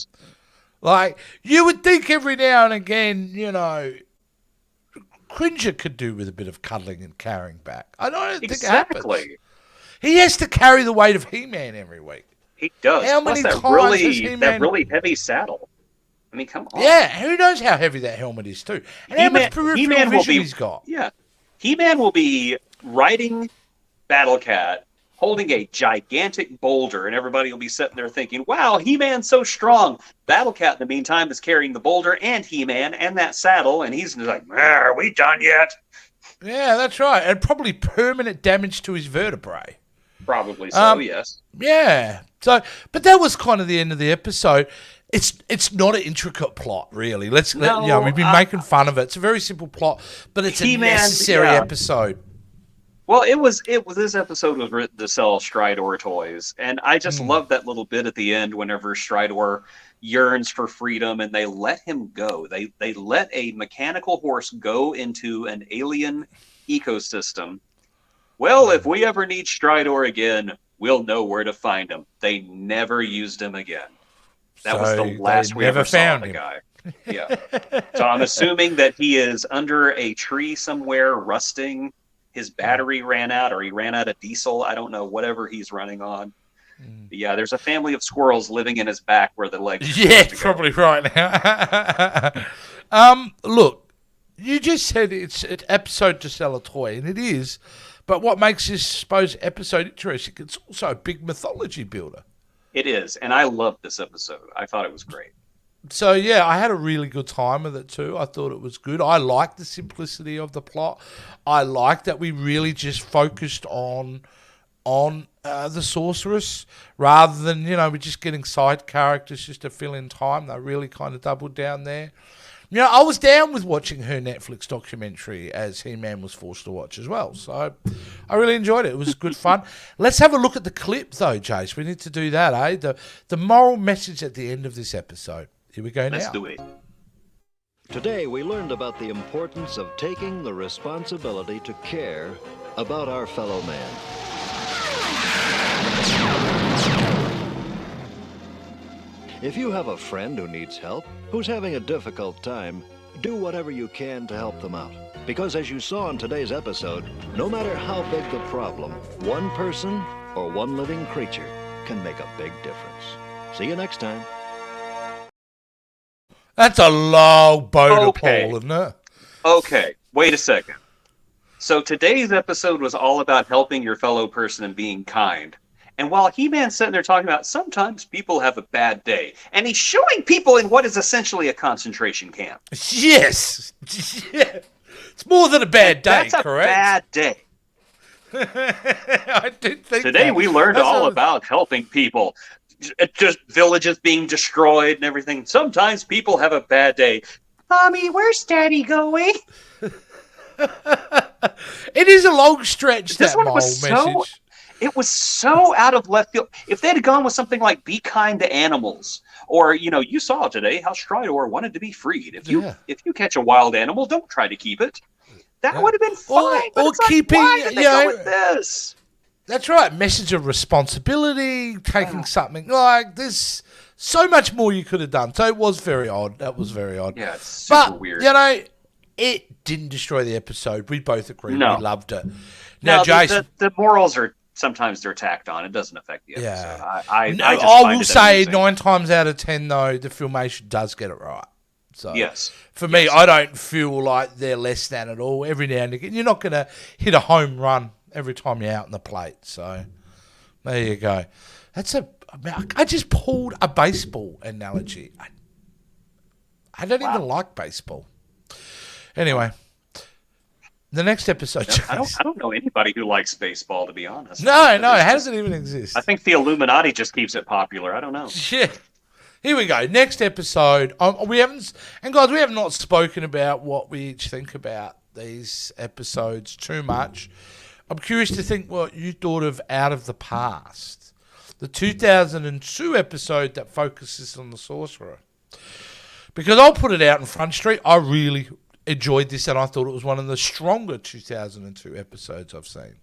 [SPEAKER 2] Like, you would think every now and again, you know, Cringer could do with a bit of cuddling and carrying back. I don't think it happens. He has to carry the weight of He-Man every week.
[SPEAKER 1] He does.
[SPEAKER 2] How many times has He-Man...
[SPEAKER 1] that really heavy saddle. I mean, come on.
[SPEAKER 2] Yeah, who knows how heavy that helmet is, too. And how much peripheral vision he's got.
[SPEAKER 1] Yeah. He-Man will be riding Battle Cat, holding a gigantic boulder, and everybody will be sitting there thinking, wow, He-Man's so strong. Battle Cat, in the meantime, is carrying the boulder and He-Man and that saddle, and he's just like, are we done yet?
[SPEAKER 2] Yeah, that's right. And probably permanent damage to his vertebrae.
[SPEAKER 1] Probably so, yes.
[SPEAKER 2] Yeah. So, but that was kind of the end of the episode. It's not an intricate plot, really. We've been making fun of it. It's a very simple plot, but it's a necessary episode.
[SPEAKER 1] Well, this episode was written to sell Stridor toys, and I just love that little bit at the end whenever Stridor yearns for freedom and they let him go. They let a mechanical horse go into an alien ecosystem. Well, if we ever need Stridor again, we'll know where to find him. They never used him again. That was the last we ever saw of the guy. Yeah. So I'm assuming that he is under a tree somewhere, rusting. His battery ran out, or he ran out of diesel. I don't know, whatever he's running on. But yeah, there's a family of squirrels living in his back where the legs...
[SPEAKER 2] Yeah, probably right now. Look, you just said it's an episode to sell a toy, and it is. But what makes this episode interesting, it's also a big mythology builder.
[SPEAKER 1] It is, and I loved this episode. I thought it was great.
[SPEAKER 2] So, yeah, I had a really good time with it too. I thought it was good. I liked the simplicity of the plot. I liked that we really just focused on the Sorceress rather than, we're just getting side characters just to fill in time. They really kind of doubled down there. I was down with watching her Netflix documentary as He-Man was forced to watch as well. So I really enjoyed it. It was good fun. Let's have a look at the clip, though, Jace. We need to do that, eh? The moral message at the end of this episode. Here we go now.
[SPEAKER 1] Let's do it.
[SPEAKER 3] Today, we learned about the importance of taking the responsibility to care about our fellow man. If you have a friend who needs help, who's having a difficult time, do whatever you can to help them out. Because as you saw in today's episode, no matter how big the problem, one person or one living creature can make a big difference. See you next time.
[SPEAKER 2] That's a low bow to pull, isn't it?
[SPEAKER 1] Okay, wait a second. So today's episode was all about helping your fellow person and being kind. And while He-Man's sitting there talking about sometimes people have a bad day, and he's showing people in what is essentially a concentration camp.
[SPEAKER 2] Yes. Yeah. It's more than a bad day,
[SPEAKER 1] That's
[SPEAKER 2] correct?
[SPEAKER 1] That's a bad day.
[SPEAKER 2] I did think
[SPEAKER 1] Today we learned all about helping people. Just villages being destroyed and everything. Sometimes people have a bad day. Mommy, where's Daddy going?
[SPEAKER 2] It is a long stretch,
[SPEAKER 1] This
[SPEAKER 2] that
[SPEAKER 1] one
[SPEAKER 2] mole
[SPEAKER 1] was so
[SPEAKER 2] message.
[SPEAKER 1] it was so out of left field. If they had gone with something like "Be kind to animals," or you saw today how Stridor wanted to be freed.
[SPEAKER 2] Yeah.
[SPEAKER 1] If you catch a wild animal, don't try to keep it. That
[SPEAKER 2] Yeah.
[SPEAKER 1] would have been fine. But
[SPEAKER 2] Or
[SPEAKER 1] it's like,
[SPEAKER 2] keeping,
[SPEAKER 1] why did they go with this?
[SPEAKER 2] That's right. Message of responsibility, taking something. Like, there's so much more you could have done. So it was very odd. That was very odd.
[SPEAKER 1] Yeah, it's super
[SPEAKER 2] But,
[SPEAKER 1] weird.
[SPEAKER 2] it didn't destroy the episode. We both agreed.
[SPEAKER 1] No.
[SPEAKER 2] We loved it.
[SPEAKER 1] Now,
[SPEAKER 2] Now, Jason.
[SPEAKER 1] the morals are sometimes they're tacked on. It doesn't affect the episode.
[SPEAKER 2] Yeah.
[SPEAKER 1] I just
[SPEAKER 2] I
[SPEAKER 1] find
[SPEAKER 2] will
[SPEAKER 1] it
[SPEAKER 2] say
[SPEAKER 1] amusing.
[SPEAKER 2] 9 times out of 10, though, the Filmation does get it right. So
[SPEAKER 1] Yes.
[SPEAKER 2] for me, I don't feel like they're less than at all. Every now and again, you're not going to hit a home run every time you're out in the plate. So there you go. I just pulled a baseball analogy. I don't even like baseball. Anyway, the next episode.
[SPEAKER 1] I don't know anybody who likes baseball, to be honest.
[SPEAKER 2] No. How does it even exist?
[SPEAKER 1] I think the Illuminati just keeps it popular. I don't know.
[SPEAKER 2] Yeah. Here we go. Next episode. We have not spoken about what we each think about these episodes too much. I'm curious to think what you thought of Out of the Past, the 2002 episode that focuses on the Sorcerer. Because I'll put it out in Front Street, I really enjoyed this, and I thought it was one of the stronger 2002 episodes I've seen.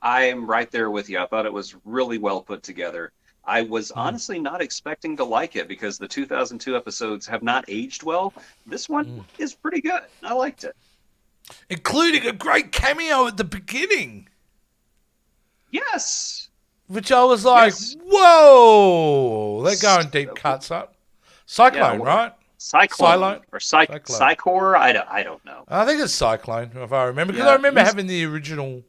[SPEAKER 1] I'm right there with you. I thought it was really well put together. I was honestly not expecting to like it because the 2002 episodes have not aged well. This one is pretty good. I liked it.
[SPEAKER 2] Including a great cameo at the beginning.
[SPEAKER 1] Yes.
[SPEAKER 2] Which I was like,
[SPEAKER 1] Yes.
[SPEAKER 2] Whoa! They're going deep cuts up. Cyclone,
[SPEAKER 1] Yeah,
[SPEAKER 2] right?
[SPEAKER 1] Cyclone. Or
[SPEAKER 2] Cyclone.
[SPEAKER 1] Psychor? I don't know.
[SPEAKER 2] I think it's Cyclone, if I remember. Because
[SPEAKER 1] Yeah,
[SPEAKER 2] I remember
[SPEAKER 1] he's-
[SPEAKER 2] having the original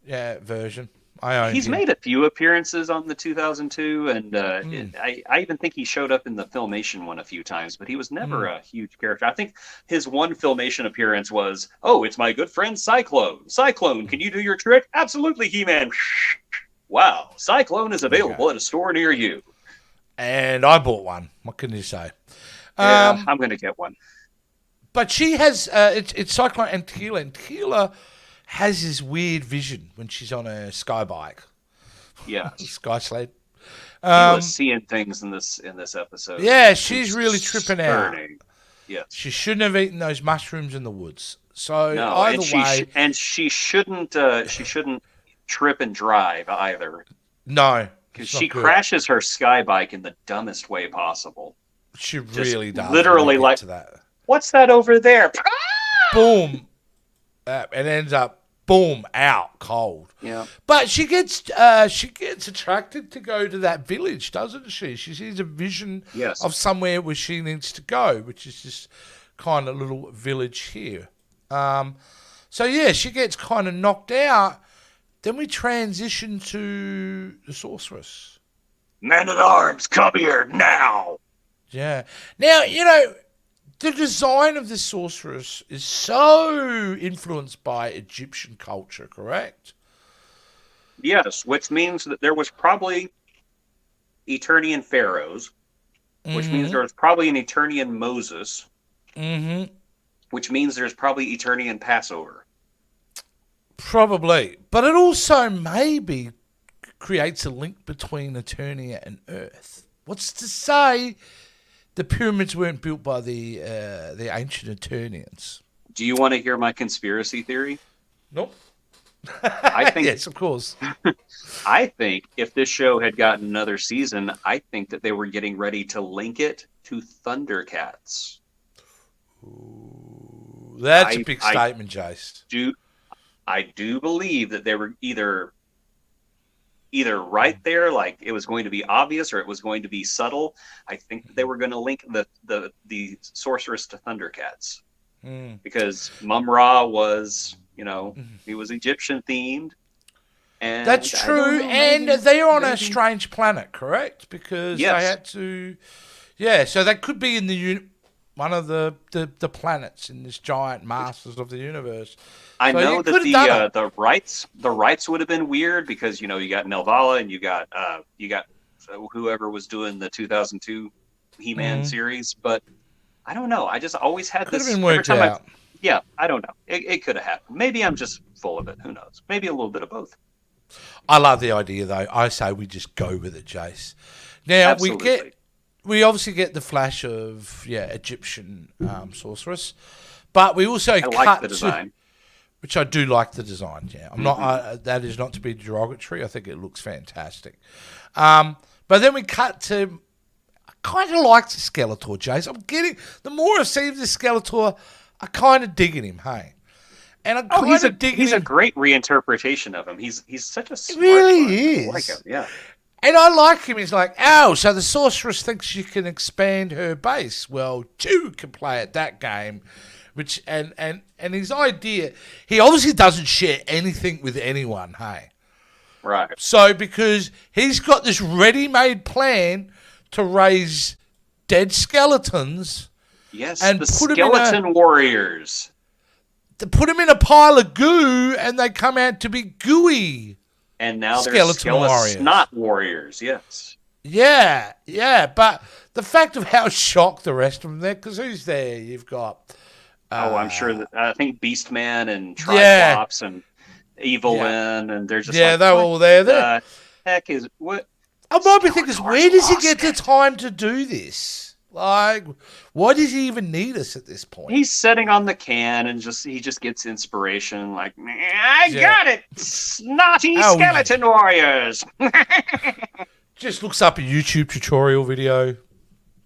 [SPEAKER 2] version. I owned
[SPEAKER 1] He's
[SPEAKER 2] him.
[SPEAKER 1] made a few appearances on the 2002, and I even think he showed up in the Filmation one a few times, but he was never a huge character. I think his one Filmation appearance was, "Oh, it's my good friend Cyclone. Cyclone, can you do your trick?" "Absolutely, He-Man." "Wow, Cyclone is available at a store near you."
[SPEAKER 2] And I bought one. What can you say?
[SPEAKER 1] Yeah, I'm going to get one.
[SPEAKER 2] But she has, it's Cyclone and Teela. And Teela has this weird vision when she's on a sky bike.
[SPEAKER 1] Yeah.
[SPEAKER 2] Sky sled.
[SPEAKER 1] He was seeing things in this episode.
[SPEAKER 2] Yeah, she's really tripping out.
[SPEAKER 1] Yes.
[SPEAKER 2] She shouldn't have eaten those mushrooms in the woods. So
[SPEAKER 1] No,
[SPEAKER 2] either way,
[SPEAKER 1] she shouldn't trip and drive either.
[SPEAKER 2] no,
[SPEAKER 1] Because
[SPEAKER 2] it's not
[SPEAKER 1] she
[SPEAKER 2] good.
[SPEAKER 1] crashes her sky bike in the dumbest way possible.
[SPEAKER 2] She really does.
[SPEAKER 1] literally
[SPEAKER 2] when we get
[SPEAKER 1] like-
[SPEAKER 2] to that.
[SPEAKER 1] What's that over there?
[SPEAKER 2] Boom. It ends up boom out cold.
[SPEAKER 1] Yeah.
[SPEAKER 2] But she gets attracted to go to that village, doesn't she? She sees a vision
[SPEAKER 1] Yes.
[SPEAKER 2] of somewhere where she needs to go, which is this kind of little village here. So yeah, she gets kind of knocked out. Then we transition to the Sorceress.
[SPEAKER 1] Man at arms, come here now.
[SPEAKER 2] Yeah. Now, the design of the Sorceress is so influenced by Egyptian culture, correct?
[SPEAKER 1] Yes, which means that there was probably Eternian pharaohs, which means there was probably an Eternian Moses, which means there's probably Eternian Passover.
[SPEAKER 2] Probably. But it also maybe creates a link between Eternia and Earth. What's to say the pyramids weren't built by the ancient Eternians?
[SPEAKER 1] Do you want to hear my conspiracy theory?
[SPEAKER 2] Nope.
[SPEAKER 1] I think
[SPEAKER 2] Yes, of course.
[SPEAKER 1] I think if this show had gotten another season, I think that they were getting ready to link it to Thundercats.
[SPEAKER 2] That's a big statement, Jace.
[SPEAKER 1] I do believe that they were either right there, like it was going to be obvious, or it was going to be subtle. I think that they were going to link the Sorceress to Thundercats because Mum Ra was, he was Egyptian themed. And
[SPEAKER 2] That's true, and they're on a strange planet, correct? Because
[SPEAKER 1] Yes.
[SPEAKER 2] they had to, so that could be in the one of the planets in this giant Masters of the Universe.
[SPEAKER 1] I
[SPEAKER 2] So
[SPEAKER 1] know
[SPEAKER 2] you
[SPEAKER 1] that
[SPEAKER 2] could've done it.
[SPEAKER 1] the rights would have been weird because you got Nelvala and you got whoever was doing the 2002 He-Man series, but I don't know. I just always had
[SPEAKER 2] Could have
[SPEAKER 1] this
[SPEAKER 2] been
[SPEAKER 1] every
[SPEAKER 2] worked
[SPEAKER 1] time
[SPEAKER 2] out.
[SPEAKER 1] yeah, I don't know. It could have happened. Maybe I'm just full of it. Who knows? Maybe a little bit of both.
[SPEAKER 2] I love the idea, though. I say we just go with it, Jace. Now,
[SPEAKER 1] Absolutely.
[SPEAKER 2] we obviously get the flash of, Egyptian sorceress, but we also
[SPEAKER 1] I like
[SPEAKER 2] cut
[SPEAKER 1] the
[SPEAKER 2] to,
[SPEAKER 1] design.
[SPEAKER 2] which I do like the design, yeah. I'm not,
[SPEAKER 1] Mm-hmm.
[SPEAKER 2] that is not to be derogatory. I think it looks fantastic. But then we cut to, I kind of like the Skeletor, Jace. The more I see the Skeletor, I kind of digging him, hey. And I'm
[SPEAKER 1] Oh,
[SPEAKER 2] kind of digging
[SPEAKER 1] he's a
[SPEAKER 2] him.
[SPEAKER 1] great reinterpretation of him. He's such a
[SPEAKER 2] It
[SPEAKER 1] smart one.
[SPEAKER 2] really
[SPEAKER 1] I like him.
[SPEAKER 2] is.
[SPEAKER 1] Yeah.
[SPEAKER 2] And I like him. He's like, oh, so the sorceress thinks she can expand her base. Well, two can play at that game, which and his idea, he obviously doesn't share anything with anyone, hey.
[SPEAKER 1] Right.
[SPEAKER 2] So because he's got this ready-made plan to raise dead skeletons
[SPEAKER 1] Yes,
[SPEAKER 2] and
[SPEAKER 1] the
[SPEAKER 2] put him in
[SPEAKER 1] skeleton warriors.
[SPEAKER 2] to put them in a pile of goo, and they come out to be gooey.
[SPEAKER 1] And now they're
[SPEAKER 2] Skeleton warriors.
[SPEAKER 1] snot warriors. Yes.
[SPEAKER 2] Yeah, but the fact of how shocked the rest of them there, because who's there? You've got...
[SPEAKER 1] Oh, I'm sure that I think Beastman and
[SPEAKER 2] Yeah.
[SPEAKER 1] Triclops and Evelyn, and they're just
[SPEAKER 2] Yeah,
[SPEAKER 1] like,
[SPEAKER 2] they were
[SPEAKER 1] what
[SPEAKER 2] all there.
[SPEAKER 1] the heck is what?
[SPEAKER 2] I might be thinking,
[SPEAKER 1] Skeletor's
[SPEAKER 2] where does he
[SPEAKER 1] lost
[SPEAKER 2] get the
[SPEAKER 1] it.
[SPEAKER 2] time to do this? Like, why does he even need us at this point?
[SPEAKER 1] He's sitting on the can and he just gets inspiration. Like, I
[SPEAKER 2] Yeah.
[SPEAKER 1] got it, snotty
[SPEAKER 2] Oh,
[SPEAKER 1] skeleton warriors.
[SPEAKER 2] Just looks up a YouTube tutorial video.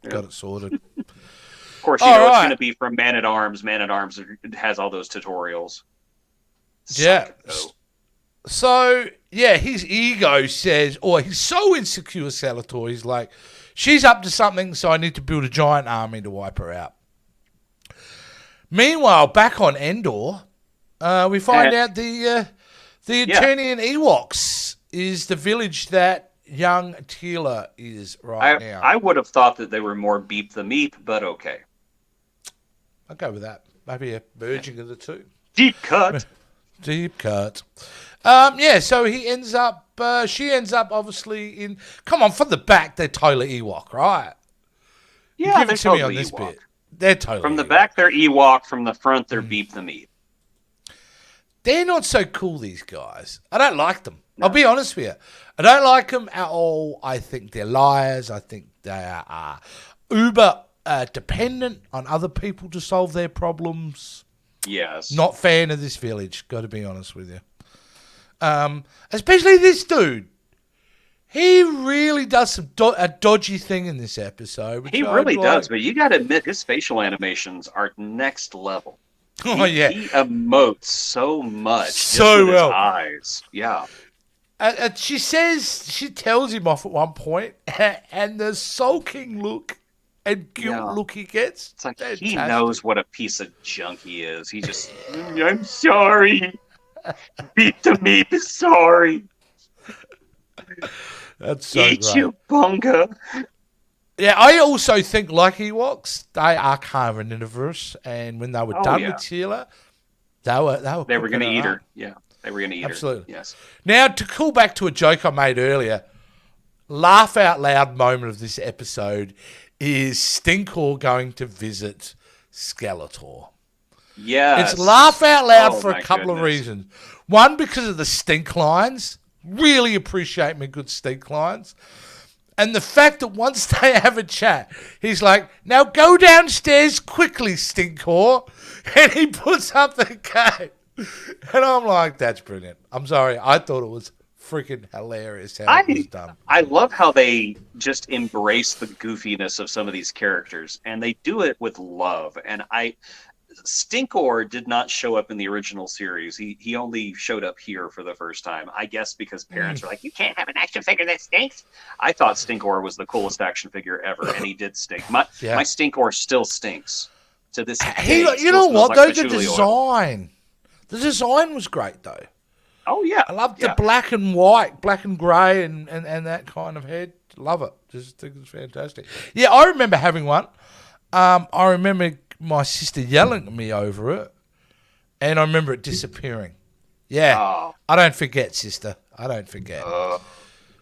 [SPEAKER 2] Got it sorted.
[SPEAKER 1] Of course, you
[SPEAKER 2] All
[SPEAKER 1] know it's
[SPEAKER 2] right.
[SPEAKER 1] going to be from Man at Arms. Man at Arms has all those tutorials.
[SPEAKER 2] Yeah.
[SPEAKER 1] Psycho.
[SPEAKER 2] So, yeah, his ego says, or he's so insecure, Skeletor, he's like, she's up to something, so I need to build a giant army to wipe her out. Meanwhile, back on Endor, we find out the Eternian Ewoks is the village that young Teela is now.
[SPEAKER 1] I would have thought that they were more beep the meep, but okay.
[SPEAKER 2] I'll go with that. Maybe a merging of the two.
[SPEAKER 1] Deep cut.
[SPEAKER 2] Deep cut. So he ends up, she ends up obviously in, come on, from the back, they're totally Ewok, right?
[SPEAKER 1] Yeah,
[SPEAKER 2] Give
[SPEAKER 1] they're
[SPEAKER 2] it to me on
[SPEAKER 1] totally
[SPEAKER 2] this
[SPEAKER 1] Ewok.
[SPEAKER 2] bit. They're totally
[SPEAKER 1] From the
[SPEAKER 2] Ewok.
[SPEAKER 1] back, they're Ewok. From the front, they're beep the meep.
[SPEAKER 2] They're not so cool, these guys. I don't like them. I'll be honest with you. I don't like them at all. I think they're liars. I think they are uber dependent on other people to solve their problems.
[SPEAKER 1] Yes.
[SPEAKER 2] Not fan of this village, got to be honest with you. Especially this dude. He really does some a dodgy thing in this episode. Which
[SPEAKER 1] He really does, but you got to admit his facial animations are next level.
[SPEAKER 2] Oh, yeah.
[SPEAKER 1] He emotes so much.
[SPEAKER 2] So
[SPEAKER 1] just with
[SPEAKER 2] well.
[SPEAKER 1] His eyes. Yeah.
[SPEAKER 2] She tells him off at one point, and the sulking look and guilt look he gets.
[SPEAKER 1] It's like
[SPEAKER 2] fantastic.
[SPEAKER 1] he knows what a piece of junk he is. He just, I'm sorry. Beat the meep is sorry.
[SPEAKER 2] That's so
[SPEAKER 1] Eat
[SPEAKER 2] great.
[SPEAKER 1] you, bunga.
[SPEAKER 2] Yeah, I also think, like Ewoks, they are carnivorous, and when they were done with Teela, they were
[SPEAKER 1] going to
[SPEAKER 2] cooking
[SPEAKER 1] eat
[SPEAKER 2] up.
[SPEAKER 1] her. Yeah, they were going to eat
[SPEAKER 2] Absolutely.
[SPEAKER 1] her. Yes.
[SPEAKER 2] Now, to call back to a joke I made earlier, laugh out loud moment of this episode is Stinkor going to visit Skeletor.
[SPEAKER 1] Yes.
[SPEAKER 2] It's laugh out loud
[SPEAKER 1] Oh,
[SPEAKER 2] for
[SPEAKER 1] my
[SPEAKER 2] a couple of
[SPEAKER 1] goodness.
[SPEAKER 2] reasons. One, because of the stink lines. Really appreciate me good stink lines. And the fact that once they have a chat, he's like, now go downstairs quickly, Stinkor. And he puts up the gate. And I'm like, that's brilliant. I'm sorry. I thought it was freaking hilarious how it was done.
[SPEAKER 1] I love how they just embrace the goofiness of some of these characters, and they do it with love. And Stinkor did not show up in the original series. He only showed up here for the first time. I guess because parents were like, you can't have an action figure that stinks. I thought Stinkor was the coolest action figure ever, and he did stink. My Stinkor still stinks to this day.
[SPEAKER 2] You know what,
[SPEAKER 1] Like
[SPEAKER 2] though? The
[SPEAKER 1] patchouli oil.
[SPEAKER 2] design. The design was great, though.
[SPEAKER 1] Oh, yeah.
[SPEAKER 2] I love the black and white, black and grey, and that kind of head. Love it. Just think it's fantastic. Yeah, I remember having one. I remember my sister yelling at me over it, and I remember it disappearing. Yeah.
[SPEAKER 1] Oh.
[SPEAKER 2] I don't forget, sister. I don't forget.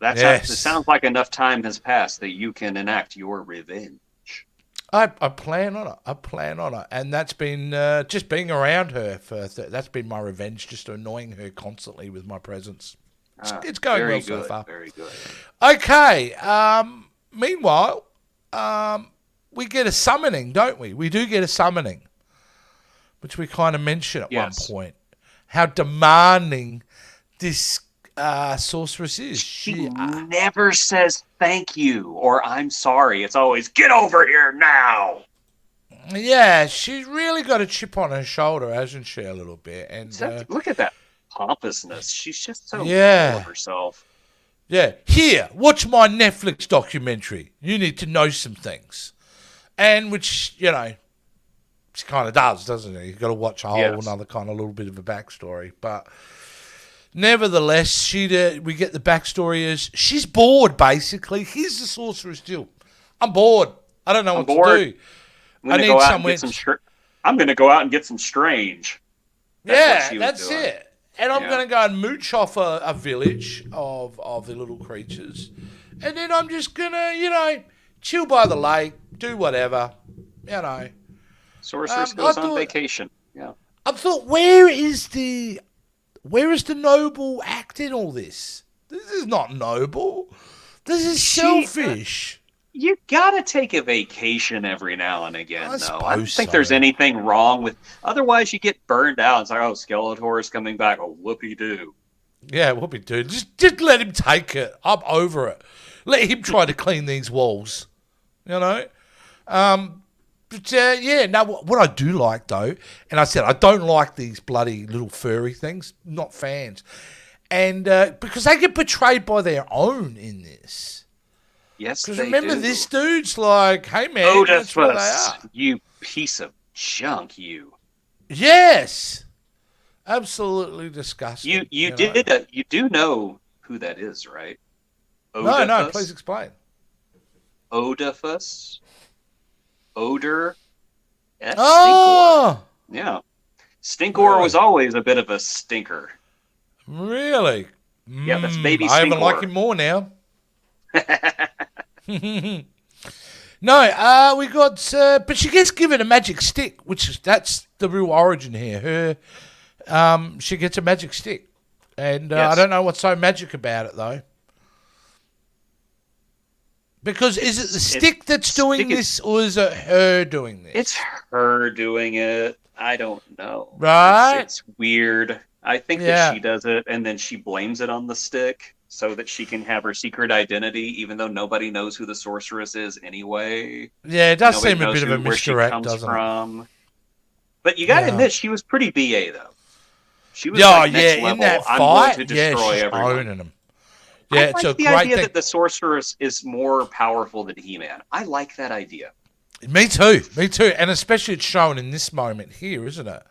[SPEAKER 1] It sounds like enough time has passed that you can enact your revenge.
[SPEAKER 2] I plan on it. I plan on it, and that's been just being around her that's been my revenge, just annoying her constantly with my presence. It's going
[SPEAKER 1] Very
[SPEAKER 2] well
[SPEAKER 1] good,
[SPEAKER 2] so far.
[SPEAKER 1] very good.
[SPEAKER 2] Okay. Meanwhile, we get a summoning, don't we? We do get a summoning, which we kind of mentioned at one point. How demanding this sorceress is.
[SPEAKER 1] She never says thank you or I'm sorry. It's always, get over here now.
[SPEAKER 2] Yeah, she's really got a chip on her shoulder, hasn't she, a little bit? And
[SPEAKER 1] Look at that pompousness. She's just so full of herself.
[SPEAKER 2] Yeah. Here, watch my Netflix documentary. You need to know some things. And which, she kind of does, doesn't it? You've got to watch a whole another kind of little bit of a backstory. But nevertheless, we get the backstory as she's bored, basically. Here's the sorceress still. I'm bored. I don't know what to do.
[SPEAKER 1] I'm going to go out and get some strange.
[SPEAKER 2] That's it. And I'm going to go and mooch off a village of the little creatures. And then I'm just going to, chill by the lake, do whatever,
[SPEAKER 1] Sorceress goes on vacation. Yeah.
[SPEAKER 2] I thought, where is the noble act in all this? This is not noble. This is selfish.
[SPEAKER 1] You gotta take a vacation every now and again, though. I don't think there's anything wrong with. Otherwise, you get burned out. It's like, oh, Skeletor is coming back. Oh, whoopee-doo.
[SPEAKER 2] Yeah, whoopee-doo. Just let him take it. I'm over it. Let him try to clean these walls. But what I do like, though, and I said I don't like these bloody little furry things. Not fans. And because they get betrayed by their own in this.
[SPEAKER 1] Yes,
[SPEAKER 2] because remember, this dude's like, hey, man, that's what they are.
[SPEAKER 1] You piece of junk, you.
[SPEAKER 2] Yes. Absolutely disgusting.
[SPEAKER 1] You do know who that is, right?
[SPEAKER 2] Oedipus? No, please explain.
[SPEAKER 1] Oedipus. Odor.
[SPEAKER 2] Oh!
[SPEAKER 1] Stinkor. Yeah. Stinkor was always a bit of a stinker.
[SPEAKER 2] Really?
[SPEAKER 1] Yeah, that's baby Stinkor.
[SPEAKER 2] I even like him more now. No, we got, but she gets given a magic stick, that's the real origin here. She gets a magic stick, and I don't know what's so magic about it though. Because is it the stick that's doing this, or is it her doing this?
[SPEAKER 1] It's her doing it. I don't know.
[SPEAKER 2] Right?
[SPEAKER 1] It's weird. I think that she does it, and then she blames it on the stick so that she can have her secret identity, even though nobody knows who the sorceress is anyway.
[SPEAKER 2] Yeah, it does seem a bit of a misdirect, doesn't it?
[SPEAKER 1] But you got to admit, she was pretty BA, though. She was next level.
[SPEAKER 2] In that fight,
[SPEAKER 1] I'm going to destroy
[SPEAKER 2] she's
[SPEAKER 1] everyone.
[SPEAKER 2] owning them. Yeah,
[SPEAKER 1] I like the idea that the sorceress is more powerful than He-Man. I like that idea.
[SPEAKER 2] Me too. And especially it's shown in this moment here, isn't it?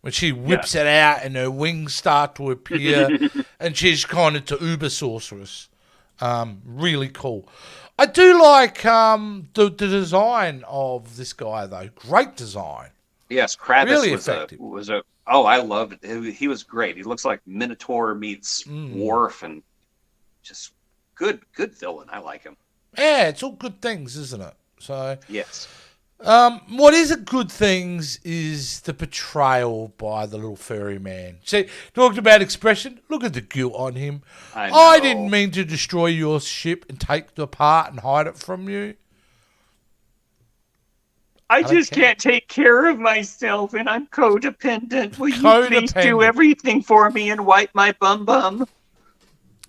[SPEAKER 2] When she whips it out and her wings start to appear and she's kind of to uber sorceress. Really cool. I do like the design of this guy, though. Great design.
[SPEAKER 1] Yes, Kravis
[SPEAKER 2] really effective.
[SPEAKER 1] I loved it. He was great. He looks like Minotaur meets Worf, and just good villain. I like him.
[SPEAKER 2] Yeah, it's all good things, isn't it? So
[SPEAKER 1] yes.
[SPEAKER 2] What isn't good things is the betrayal by the little furry man. See, talked about expression. Look at the guilt on him. I didn't mean to destroy your ship and take it apart and hide it from you.
[SPEAKER 1] I just can't take care of myself, and I'm codependent. Will you please do everything for me and wipe my bum?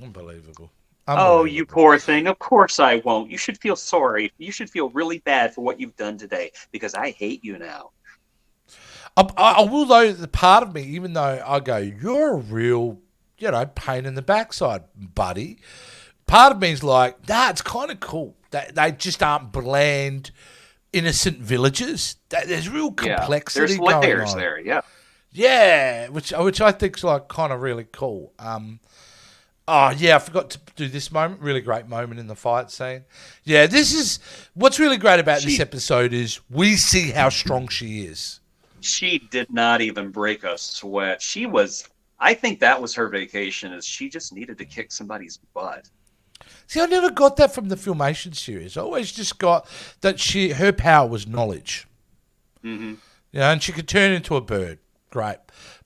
[SPEAKER 2] Unbelievable.
[SPEAKER 1] Oh, you poor thing. Of course I won't. You should feel sorry. You should feel really bad for what you've done today, because I hate you now.
[SPEAKER 2] I will, though, the part of me, even though I go, you're a real, pain in the backside, buddy. Part of me is like, nah, it's kind of cool. They just aren't bland, innocent villagers. There's real complexity going on.
[SPEAKER 1] There's layers there, yeah.
[SPEAKER 2] Yeah, which I think is like kind of really cool. I forgot to do this moment. Really great moment in the fight scene. Yeah, this is what's really great about this episode is we see how strong she is.
[SPEAKER 1] She did not even break a sweat. I think that was her vacation, is she just needed to kick somebody's butt.
[SPEAKER 2] See, I never got that from the Filmation series. I always just got that her power was knowledge.
[SPEAKER 1] Mm-hmm.
[SPEAKER 2] Yeah, and she could turn into a bird. Great.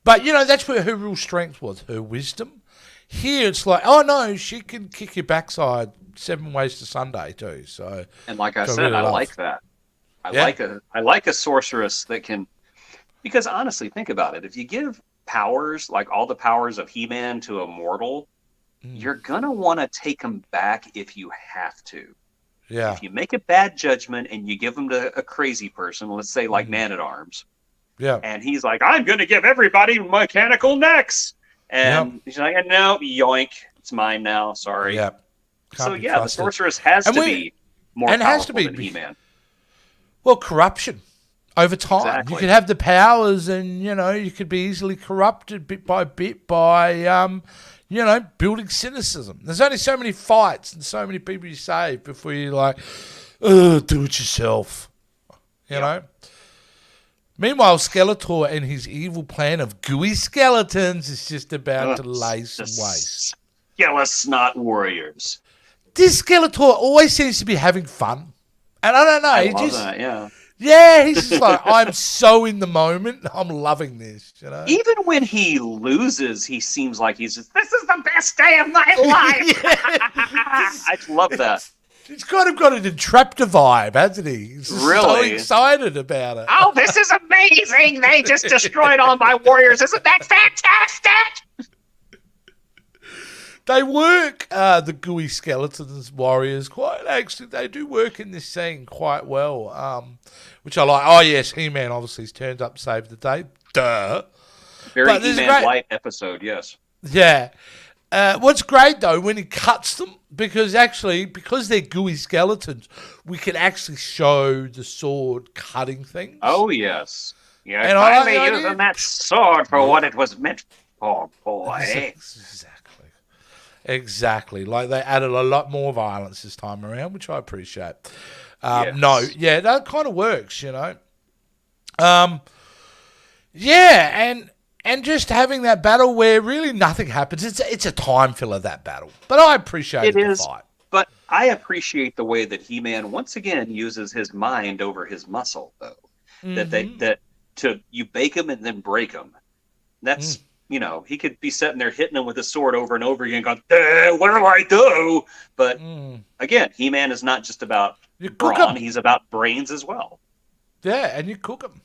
[SPEAKER 2] But, that's where her real strength was, her wisdom. Here it's like, oh, no, she can kick your backside 7 ways to Sunday too. So,
[SPEAKER 1] And like I
[SPEAKER 2] so
[SPEAKER 1] said,
[SPEAKER 2] really
[SPEAKER 1] I
[SPEAKER 2] love.
[SPEAKER 1] like that.
[SPEAKER 2] Yeah.
[SPEAKER 1] I like a sorceress that can, because honestly, think about it. If you give powers, like all the powers of He-Man to a mortal, you're going to want to take them back if you have to.
[SPEAKER 2] Yeah.
[SPEAKER 1] If you make a bad judgment and you give them to a crazy person, let's say like Man-at-Arms,
[SPEAKER 2] Yeah.
[SPEAKER 1] and he's like, I'm going to give everybody mechanical necks. And he's like, no, yoink, it's mine now, sorry.
[SPEAKER 2] Yeah.
[SPEAKER 1] So yeah, the sorceress has to be more powerful than He-Man.
[SPEAKER 2] Well, corruption over time.
[SPEAKER 1] Exactly.
[SPEAKER 2] You could have the powers and, you could be easily corrupted bit by building cynicism. There's only so many fights and so many people you save before you're like, do it yourself. You know? Meanwhile, Skeletor and his evil plan of gooey skeletons is just about to lay some waste.
[SPEAKER 1] Skelisnot warriors.
[SPEAKER 2] This Skeletor always seems to be having fun. And I don't know.
[SPEAKER 1] I love that, yeah.
[SPEAKER 2] Yeah, he's just like, I'm so in the moment. I'm loving this,
[SPEAKER 1] Even when he loses, he seems like he's just, this is the best day of my life. I love that.
[SPEAKER 2] He's kind of got an Entraptor vibe, hasn't he? He's so excited about it.
[SPEAKER 1] Oh, this is amazing. They just destroyed all my warriors. Isn't that fantastic?
[SPEAKER 2] They work, the gooey skeletons warriors, quite actually. They do work in this scene quite well, which I like. Oh, yes, He-Man obviously turns up to save the day. Duh.
[SPEAKER 1] Very He-Man light episode, yes.
[SPEAKER 2] Yeah. What's great, though, when he cuts them, because they're gooey skeletons, we can actually show the sword cutting things.
[SPEAKER 1] Oh, yes. Yeah,
[SPEAKER 2] and
[SPEAKER 1] finally using that sword for what it was meant for, boy.
[SPEAKER 2] Exactly. Like, they added a lot more violence this time around, which I appreciate.
[SPEAKER 1] Yes.
[SPEAKER 2] No, yeah, that kind of works, Yeah, and just having that battle where really nothing happens. It's a time filler, that battle. But I appreciate the fight.
[SPEAKER 1] But I appreciate the way that He-Man once again uses his mind over his muscle, though. Mm-hmm. You bake him and then break him. That's he could be sitting there hitting him with his sword over and over again, going, what do I do? But again, He-Man is not just about brawn; he's about brains as well.
[SPEAKER 2] Yeah, and you cook him.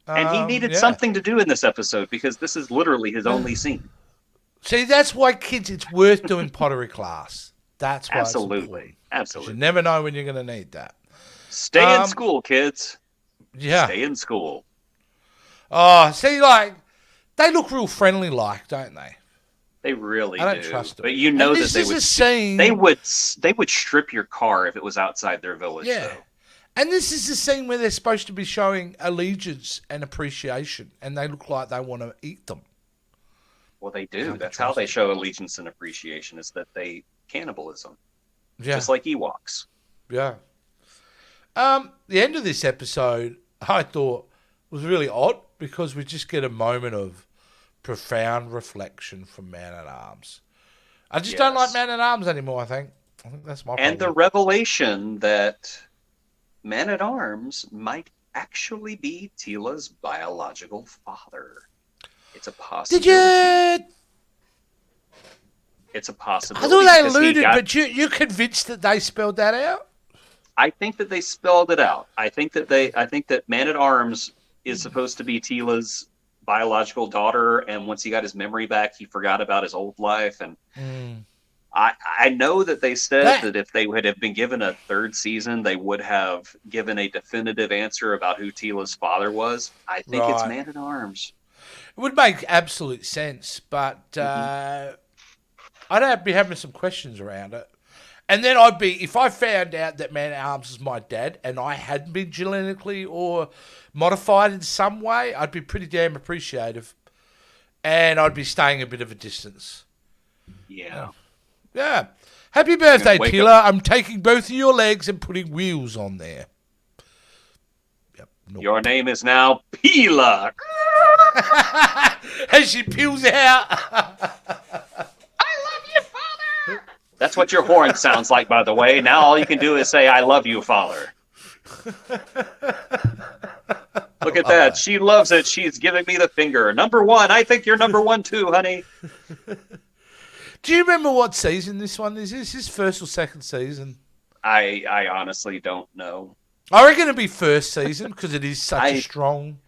[SPEAKER 1] And he needed something to do in this episode because this is literally his only scene.
[SPEAKER 2] See, that's why, kids, it's worth doing pottery class. That's why
[SPEAKER 1] absolutely.
[SPEAKER 2] You never know when you're going to need that.
[SPEAKER 1] Stay in school, kids.
[SPEAKER 2] Yeah.
[SPEAKER 1] Stay in school.
[SPEAKER 2] Oh, see, like, they look real friendly, don't they?
[SPEAKER 1] They really do.
[SPEAKER 2] I don't trust them.
[SPEAKER 1] But you know that they would strip your car if it was outside their village.
[SPEAKER 2] Yeah.
[SPEAKER 1] Though.
[SPEAKER 2] And this is the scene where they're supposed to be showing allegiance and appreciation, and they look like they want to eat them.
[SPEAKER 1] Well, they do. That's how they show allegiance and appreciation, is that they cannibalism.
[SPEAKER 2] Yeah.
[SPEAKER 1] Just like Ewoks.
[SPEAKER 2] Yeah. The end of this episode, I thought, was really odd because we just get a moment of profound reflection from Man-at-Arms. I just don't like Man-at-Arms anymore, I think. I think that's my problem.
[SPEAKER 1] And the revelation that Man-at-Arms might actually be Teela's biological father. It's a possibility.
[SPEAKER 2] Did you?
[SPEAKER 1] It's a possibility.
[SPEAKER 2] I thought they alluded, but you're convinced that they spelled that out?
[SPEAKER 1] I think that they spelled it out. I think that Man-at-Arms is supposed to be Teela's biological daughter, and once he got his memory back, he forgot about his old life. And I know that they said that if they would have been given a third season, they would have given a definitive answer about who Teela's father was. I think it's Man-at-Arms.
[SPEAKER 2] It would make absolute sense, but I'd be having some questions around it. And then if I found out that Man-at-Arms is my dad and I hadn't been genetically or modified in some way, I'd be pretty damn appreciative. And I'd be staying a bit of a distance.
[SPEAKER 1] Yeah.
[SPEAKER 2] Yeah. Happy birthday, Teela. I'm taking both of your legs and putting wheels on there. Yep. Nope.
[SPEAKER 1] Your name is now Peela.
[SPEAKER 2] As she peels out.
[SPEAKER 1] I love you, Father. That's what your horn sounds like, by the way. Now all you can do is say, I love you, Father. Look at that. She loves it. She's giving me the finger. Number one. I think you're number one too, honey.
[SPEAKER 2] Do you remember what season this one is? Is this first or second season?
[SPEAKER 1] I honestly don't know.
[SPEAKER 2] I reckon it'd be first season because it is such a strong.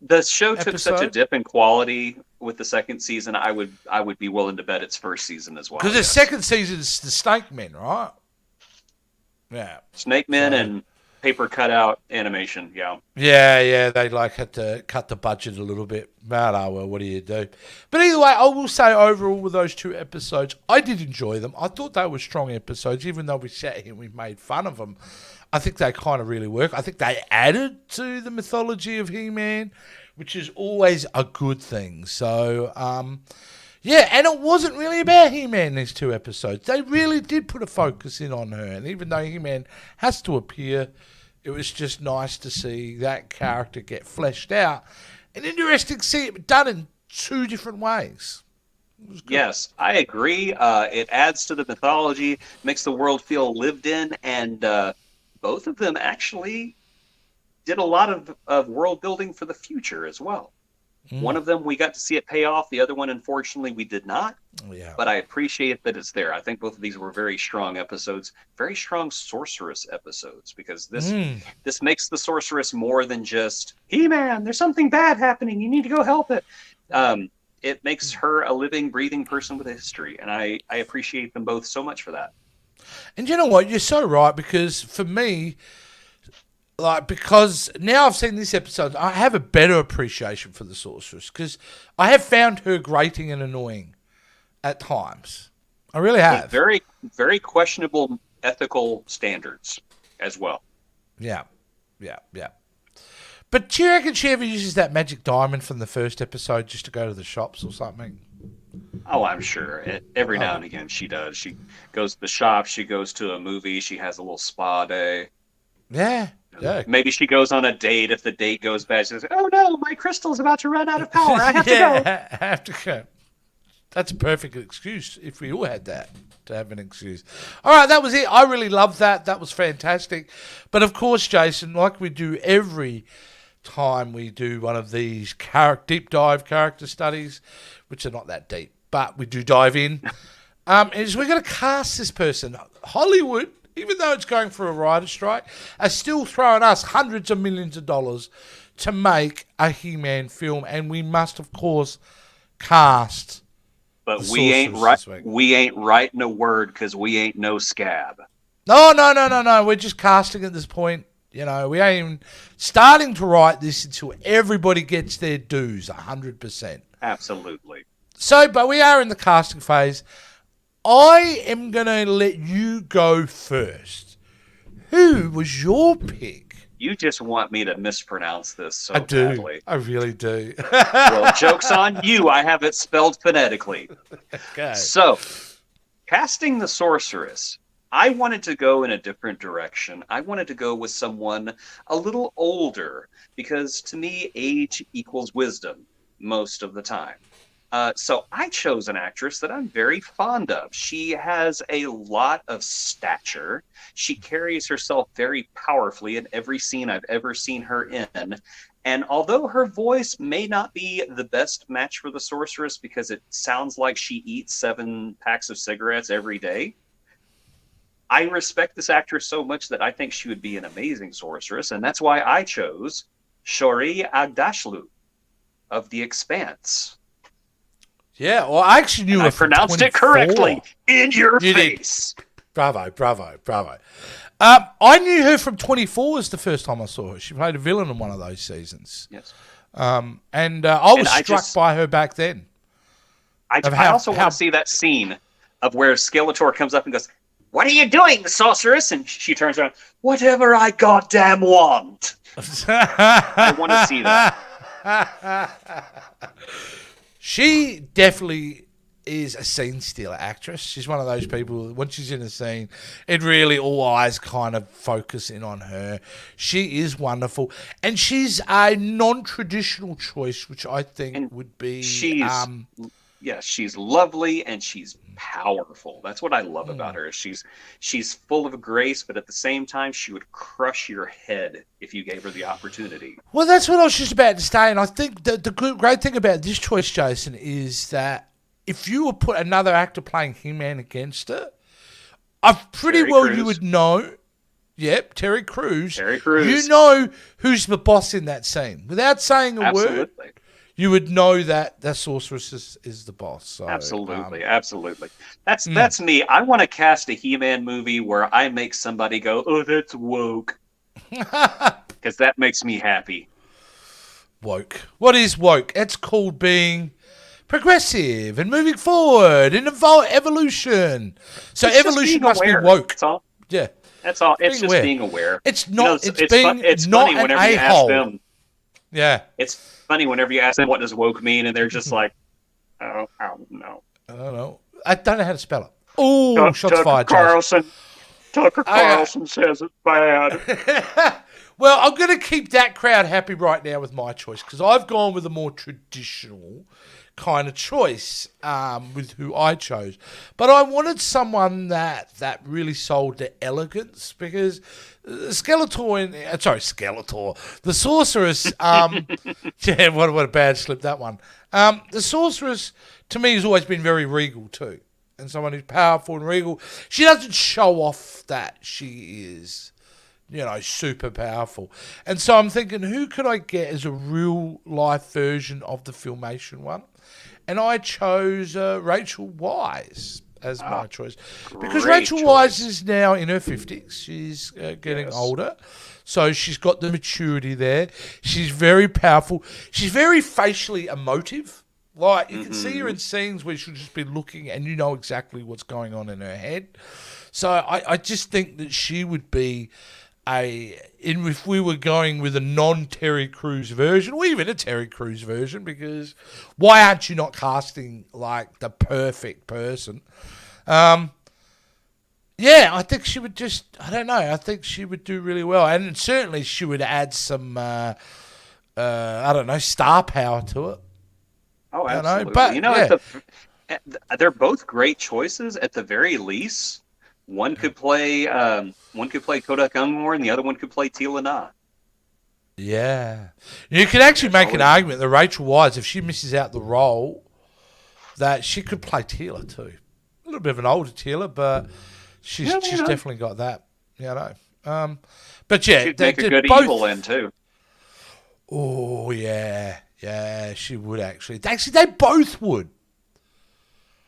[SPEAKER 1] The show took
[SPEAKER 2] episode.
[SPEAKER 1] such a dip in quality with the second season. I would be willing to bet it's first season as well.
[SPEAKER 2] Because the second season is the Snake Men, right? Yeah.
[SPEAKER 1] Snake Men and paper cutout animation, yeah.
[SPEAKER 2] Yeah, they had to cut the budget a little bit. But well, what do you do? But either way, I will say overall with those 2 episodes, I did enjoy them. I thought they were strong episodes, even though we sat here and we made fun of them. I think they kind of really work. I think they added to the mythology of He-Man, which is always a good thing. So, yeah, and it wasn't really about He-Man, these 2 episodes. They really did put a focus in on her. And even though He-Man has to appear, it was just nice to see that character get fleshed out. And interesting to see it done in 2 different ways.
[SPEAKER 1] Yes, I agree. It adds to the mythology, makes the world feel lived in, and both of them actually did a lot of world building for the future as well. One of them, we got to see it pay off. The other one, unfortunately, we did not.
[SPEAKER 2] Yeah.
[SPEAKER 1] But I appreciate that it's there. I think both of these were very strong episodes, very strong Sorceress episodes, because this makes the Sorceress more than just, He-Man, there's something bad happening. You need to go help it. It makes her a living, breathing person with a history. And I appreciate them both so much for that.
[SPEAKER 2] And you know what? You're so right, because for me, because now I've seen this episode, I have a better appreciation for the Sorceress, because I have found her grating and annoying at times. I really have.
[SPEAKER 1] With very, very questionable ethical standards as well.
[SPEAKER 2] Yeah. But do you reckon she ever uses that magic diamond from the first episode just to go to the shops or something?
[SPEAKER 1] Oh, I'm sure. Every now and again she does. She goes to the shop, she goes to a movie, she has a little spa day.
[SPEAKER 2] Yeah.
[SPEAKER 1] Maybe she goes on a date. If the date goes bad, she says, oh no, my crystal's about to run out of power. I have to go.
[SPEAKER 2] I have to go. That's a perfect excuse if we all had that, to have an excuse. All right, that was it. I really loved that. That was fantastic. But of course, Jason, like we do every time we do one of these deep dive character studies, which are not that deep, but we do dive in, is we're going to cast this person. Hollywood, even though it's going for a writer's strike, are still throwing us hundreds of millions of dollars to make a He-Man film, and we must, of course, cast.
[SPEAKER 1] But we ain't writing a word because we ain't no scab.
[SPEAKER 2] No. We're just casting at this point. You know, we ain't even starting to write this until everybody gets their dues, 100%.
[SPEAKER 1] Absolutely.
[SPEAKER 2] So, but we are in the casting phase. I am going to let you go first. Who was your pick?
[SPEAKER 1] You just want me to mispronounce this so badly.
[SPEAKER 2] I really do.
[SPEAKER 1] Well, joke's on you. I have it spelled phonetically.
[SPEAKER 2] Okay.
[SPEAKER 1] So, casting the Sorceress, I wanted to go in a different direction. I wanted to go with someone a little older, because to me, age equals wisdom most of the time. So I chose an actress that I'm very fond of. She has a lot of stature. She carries herself very powerfully in every scene I've ever seen her in. And although her voice may not be the best match for the Sorceress because it sounds like she eats 7 packs of cigarettes every day, I respect this actress so much that I think she would be an amazing Sorceress. And that's why I chose Shori Agdashlu of The Expanse.
[SPEAKER 2] Yeah, well, I actually knew
[SPEAKER 1] I pronounced it correctly. In your face.
[SPEAKER 2] Did. Bravo. I knew her from 24 was the first time I saw her. She played a villain in one of those seasons.
[SPEAKER 1] Yes.
[SPEAKER 2] And I was struck by her back then.
[SPEAKER 1] I also want to see that scene of where Skeletor comes up and goes, "What are you doing, Sorceress?" And she turns around, "Whatever I goddamn want." I want to see that.
[SPEAKER 2] She definitely is a scene stealer actress. She's one of those people, once she's in a scene, it really all eyes kind of focus in on her. She is wonderful. And she's a non-traditional choice, which I think would be...
[SPEAKER 1] yes, she's lovely and she's powerful. That's what I love about her. She's full of grace, but at the same time, she would crush your head if you gave her the opportunity.
[SPEAKER 2] Well, that's what I was just about to say, and I think the great thing about this choice, Jason, is that if you were put another actor playing He-Man against her, you would know. Yep, Terry Crews.
[SPEAKER 1] Terry Crews.
[SPEAKER 2] You know who's the boss in that scene. Without saying a word, you would know that the Sorceress is the boss. So,
[SPEAKER 1] absolutely. That's me. I want to cast a He-Man movie where I make somebody go, "Oh, that's woke," because that makes me happy.
[SPEAKER 2] Woke. What is woke? It's called being progressive and moving forward in evolution. So
[SPEAKER 1] it's
[SPEAKER 2] evolution must be woke.
[SPEAKER 1] That's all.
[SPEAKER 2] Yeah.
[SPEAKER 1] That's all. It's just being aware.
[SPEAKER 2] It's not.
[SPEAKER 1] It's
[SPEAKER 2] not
[SPEAKER 1] funny
[SPEAKER 2] an
[SPEAKER 1] whenever you ask them.
[SPEAKER 2] Yeah.
[SPEAKER 1] It's funny whenever you ask them what does woke mean, and they're just like, "Oh, no.
[SPEAKER 2] I don't know. I don't know how to spell it." Oh, shots fired.
[SPEAKER 1] Tucker Carlson says it's bad.
[SPEAKER 2] Well, I'm going to keep that crowd happy right now with my choice because I've gone with a more traditional kind of choice with who I chose. But I wanted someone that really sold the elegance because Skeletor, the Sorceress, yeah, what a bad slip that one. The Sorceress, to me, has always been very regal too. And someone who's powerful and regal. She doesn't show off that she is, super powerful. And so I'm thinking, who could I get as a real life version of the Filmation one? And I chose Rachel Weisz as my choice. Because Rachel Weisz is now in her 50s. She's getting older. So she's got the maturity there. She's very powerful. She's very facially emotive. Like, you can see her in scenes where she'll just be looking and you know exactly what's going on in her head. So I just think that she would be if we were going with a non-Terry Crews version, or even a Terry Crews version, because why aren't you not casting, like, the perfect person? Yeah, I think she would I think she would do really well. And certainly she would add some, star power to it.
[SPEAKER 1] Oh, absolutely. They're both great choices. At the very least, one could play Kodak Umor, and the other one could play Tila Na.
[SPEAKER 2] Yeah, you could actually make an argument that Rachel Weisz, if she misses out the role, that she could play Tila too. A little bit of an older Tila, but she's definitely got that. But yeah,
[SPEAKER 1] she'd make a good evil in too.
[SPEAKER 2] Oh yeah. Yeah, she would actually. Actually, they both would.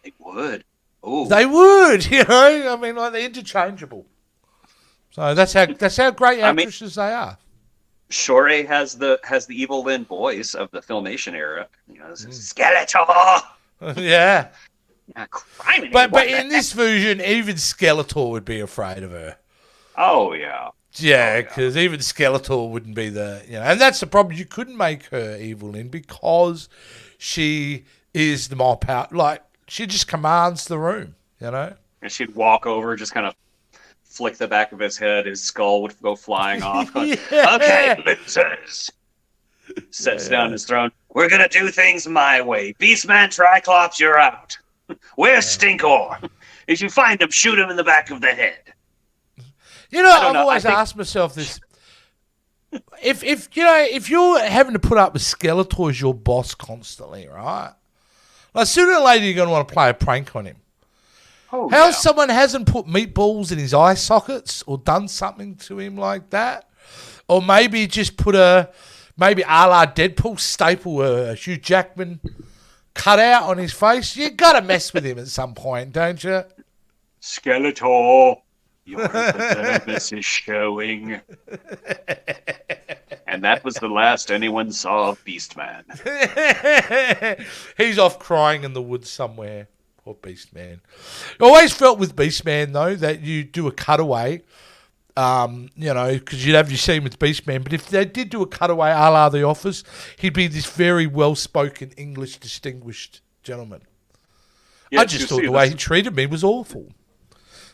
[SPEAKER 1] They would. Oh,
[SPEAKER 2] they would. I mean, like, they're interchangeable. So that's how great actresses they are.
[SPEAKER 1] Shore has the Evil Lynn voice of the Filmation era. Skeletor.
[SPEAKER 2] Yeah. But in
[SPEAKER 1] that.
[SPEAKER 2] this version, even Skeletor would be afraid of her.
[SPEAKER 1] Oh yeah.
[SPEAKER 2] Yeah, because even Skeletor wouldn't be and that's the problem. You couldn't make her evil in because she is the more power. Like, she just commands the room, And
[SPEAKER 1] she'd walk over, just kind of flick the back of his head. His skull would go flying off. Going, okay, losers. Sets down his throne. We're gonna do things my way. Beastman, Triclops, you're out. Where's Stinkor? If you find him, shoot him in the back of the head.
[SPEAKER 2] I've always asked myself this. If you're having to put up with Skeletor as your boss constantly, right? Like, sooner or later you're going to want to play a prank on him. Someone hasn't put meatballs in his eye sockets or done something to him like that? Or maybe just put a la Deadpool, staple a Hugh Jackman cutout on his face? You got to mess with him at some point, don't you?
[SPEAKER 1] Skeletor. Your epidermis is showing. And that was the last anyone saw of Beastman.
[SPEAKER 2] He's off crying in the woods somewhere. Poor Beastman. I always felt with Beastman, though, that you do a cutaway, because you'd have your scene with Beastman. But if they did do a cutaway a la The Office, he'd be this very well-spoken English distinguished gentleman. Yes, I just thought the way he treated me was awful.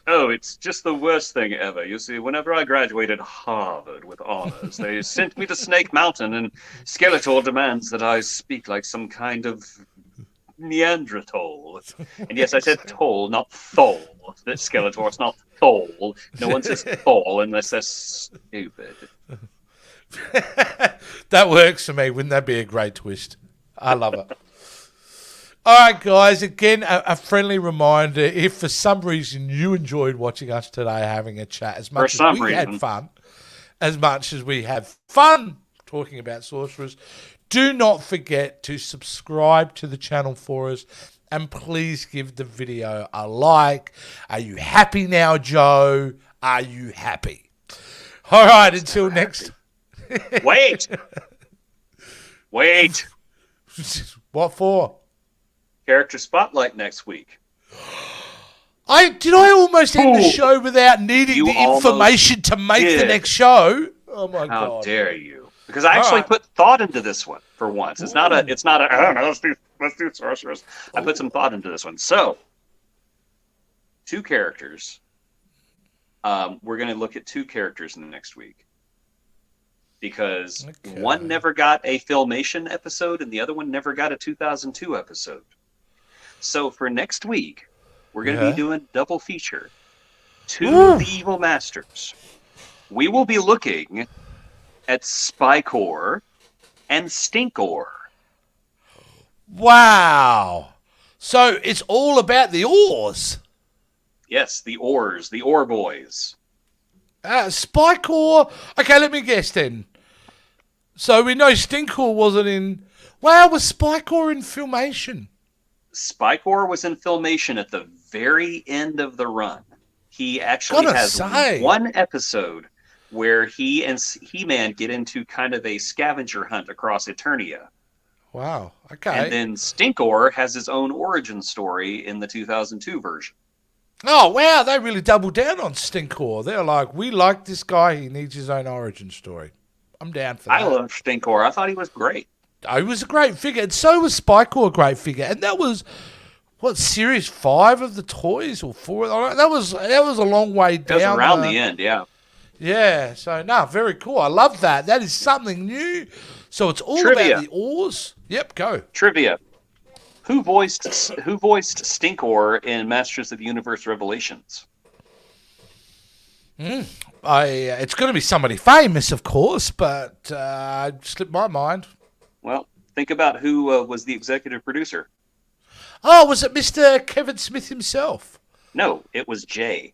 [SPEAKER 1] Oh, it's just the worst thing ever. You see, whenever I graduated Harvard with honors, they sent me to Snake Mountain, and Skeletor demands that I speak like some kind of Neanderthal. And yes, I said Toll, not Thol. That's Skeletor, it's not Thol. No one says Thol unless they're stupid.
[SPEAKER 2] That works for me. Wouldn't that be a great twist? I love it. All right, guys. Again, a friendly reminder: if for some reason you enjoyed watching us today, having a chat as much as we had fun, talking about Sorceress, do not forget to subscribe to the channel for us, and please give the video a like. Are you happy now, Joe? Are you happy? All right. Until next.
[SPEAKER 1] Wait.
[SPEAKER 2] What for?
[SPEAKER 1] Character spotlight next week.
[SPEAKER 2] I almost end the show without needing the information to make the next show. Oh my god!
[SPEAKER 1] How dare you? Because I actually put thought into this one for once. It's not a. I don't know. Let's do Sorceress. I put some thought into this one. So, 2 characters. We're going to look at 2 characters in the next week. Because one never got a Filmation episode and the other one never got a 2002 episode. So for next week, we're going to be doing double feature. 2 of the Evil Masters. We will be looking at Spycore and Stinkor.
[SPEAKER 2] Wow. So it's all about the oars.
[SPEAKER 1] Yes, the oars, the Ore Boys.
[SPEAKER 2] Spycore. Okay, let me guess then. So we know Stinkor wasn't in. Wow, was Spycore in Filmation?
[SPEAKER 1] Spycore was in Filmation at the very end of the run. He actually has one episode where he and He-Man get into kind of a scavenger hunt across Eternia.
[SPEAKER 2] Wow, okay.
[SPEAKER 1] And then Stinkor has his own origin story in the 2002 version.
[SPEAKER 2] Oh, wow, they really doubled down on Stinkor. They're like, we like this guy, he needs his own origin story. I'm down for that.
[SPEAKER 1] I love Stinkor. I thought he was great.
[SPEAKER 2] He was a great figure, and so was Spycore a great figure. And that was, series 5 of the toys, or 4? That was a long way down.
[SPEAKER 1] That was around the end, yeah.
[SPEAKER 2] Yeah, so, very cool. I love that. That is something new. So it's all about the oars. Yep, go.
[SPEAKER 1] Trivia. Who voiced Stinkor in Masters of the Universe Revelations?
[SPEAKER 2] It's going to be somebody famous, of course, but it slipped my mind.
[SPEAKER 1] Well, think about who was the executive producer.
[SPEAKER 2] Oh, was it Mr. Kevin Smith himself?
[SPEAKER 1] No, it was Jay.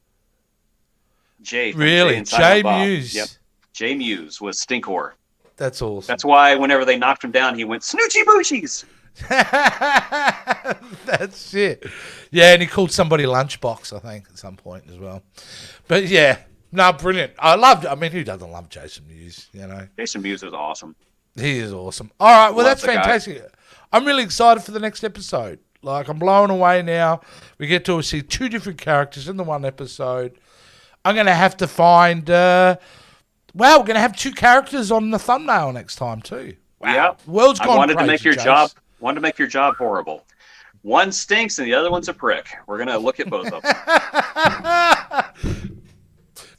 [SPEAKER 2] Really? Jay Muse.
[SPEAKER 1] Yep. Jay Muse was Stinkor.
[SPEAKER 2] That's awesome.
[SPEAKER 1] That's why whenever they knocked him down, he went, Snoochie Boochies!
[SPEAKER 2] That's it. Yeah, and he called somebody Lunchbox, I think, at some point as well. But yeah, brilliant. I loved it. I mean, who doesn't love Jason Mewes,
[SPEAKER 1] Jason Mewes is awesome.
[SPEAKER 2] He is awesome. All right, well, that's fantastic. I'm really excited for the next episode. Like, I'm blown away now. We get to see 2 different characters in the one episode. I'm going to have to find... we're going to have 2 characters on the thumbnail next time, too. Wow.
[SPEAKER 1] Yeah.
[SPEAKER 2] World's gone
[SPEAKER 1] wanted
[SPEAKER 2] crazy,
[SPEAKER 1] to make your
[SPEAKER 2] Jace.
[SPEAKER 1] job. Wanted to make your job horrible. One stinks and the other one's a prick. We're going to look at both of them.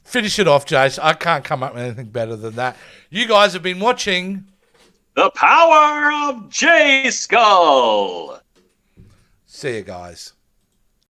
[SPEAKER 2] Finish it off, Jace. I can't come up with anything better than that. You guys have been watching...
[SPEAKER 1] The Power of J Skull.
[SPEAKER 2] See you guys.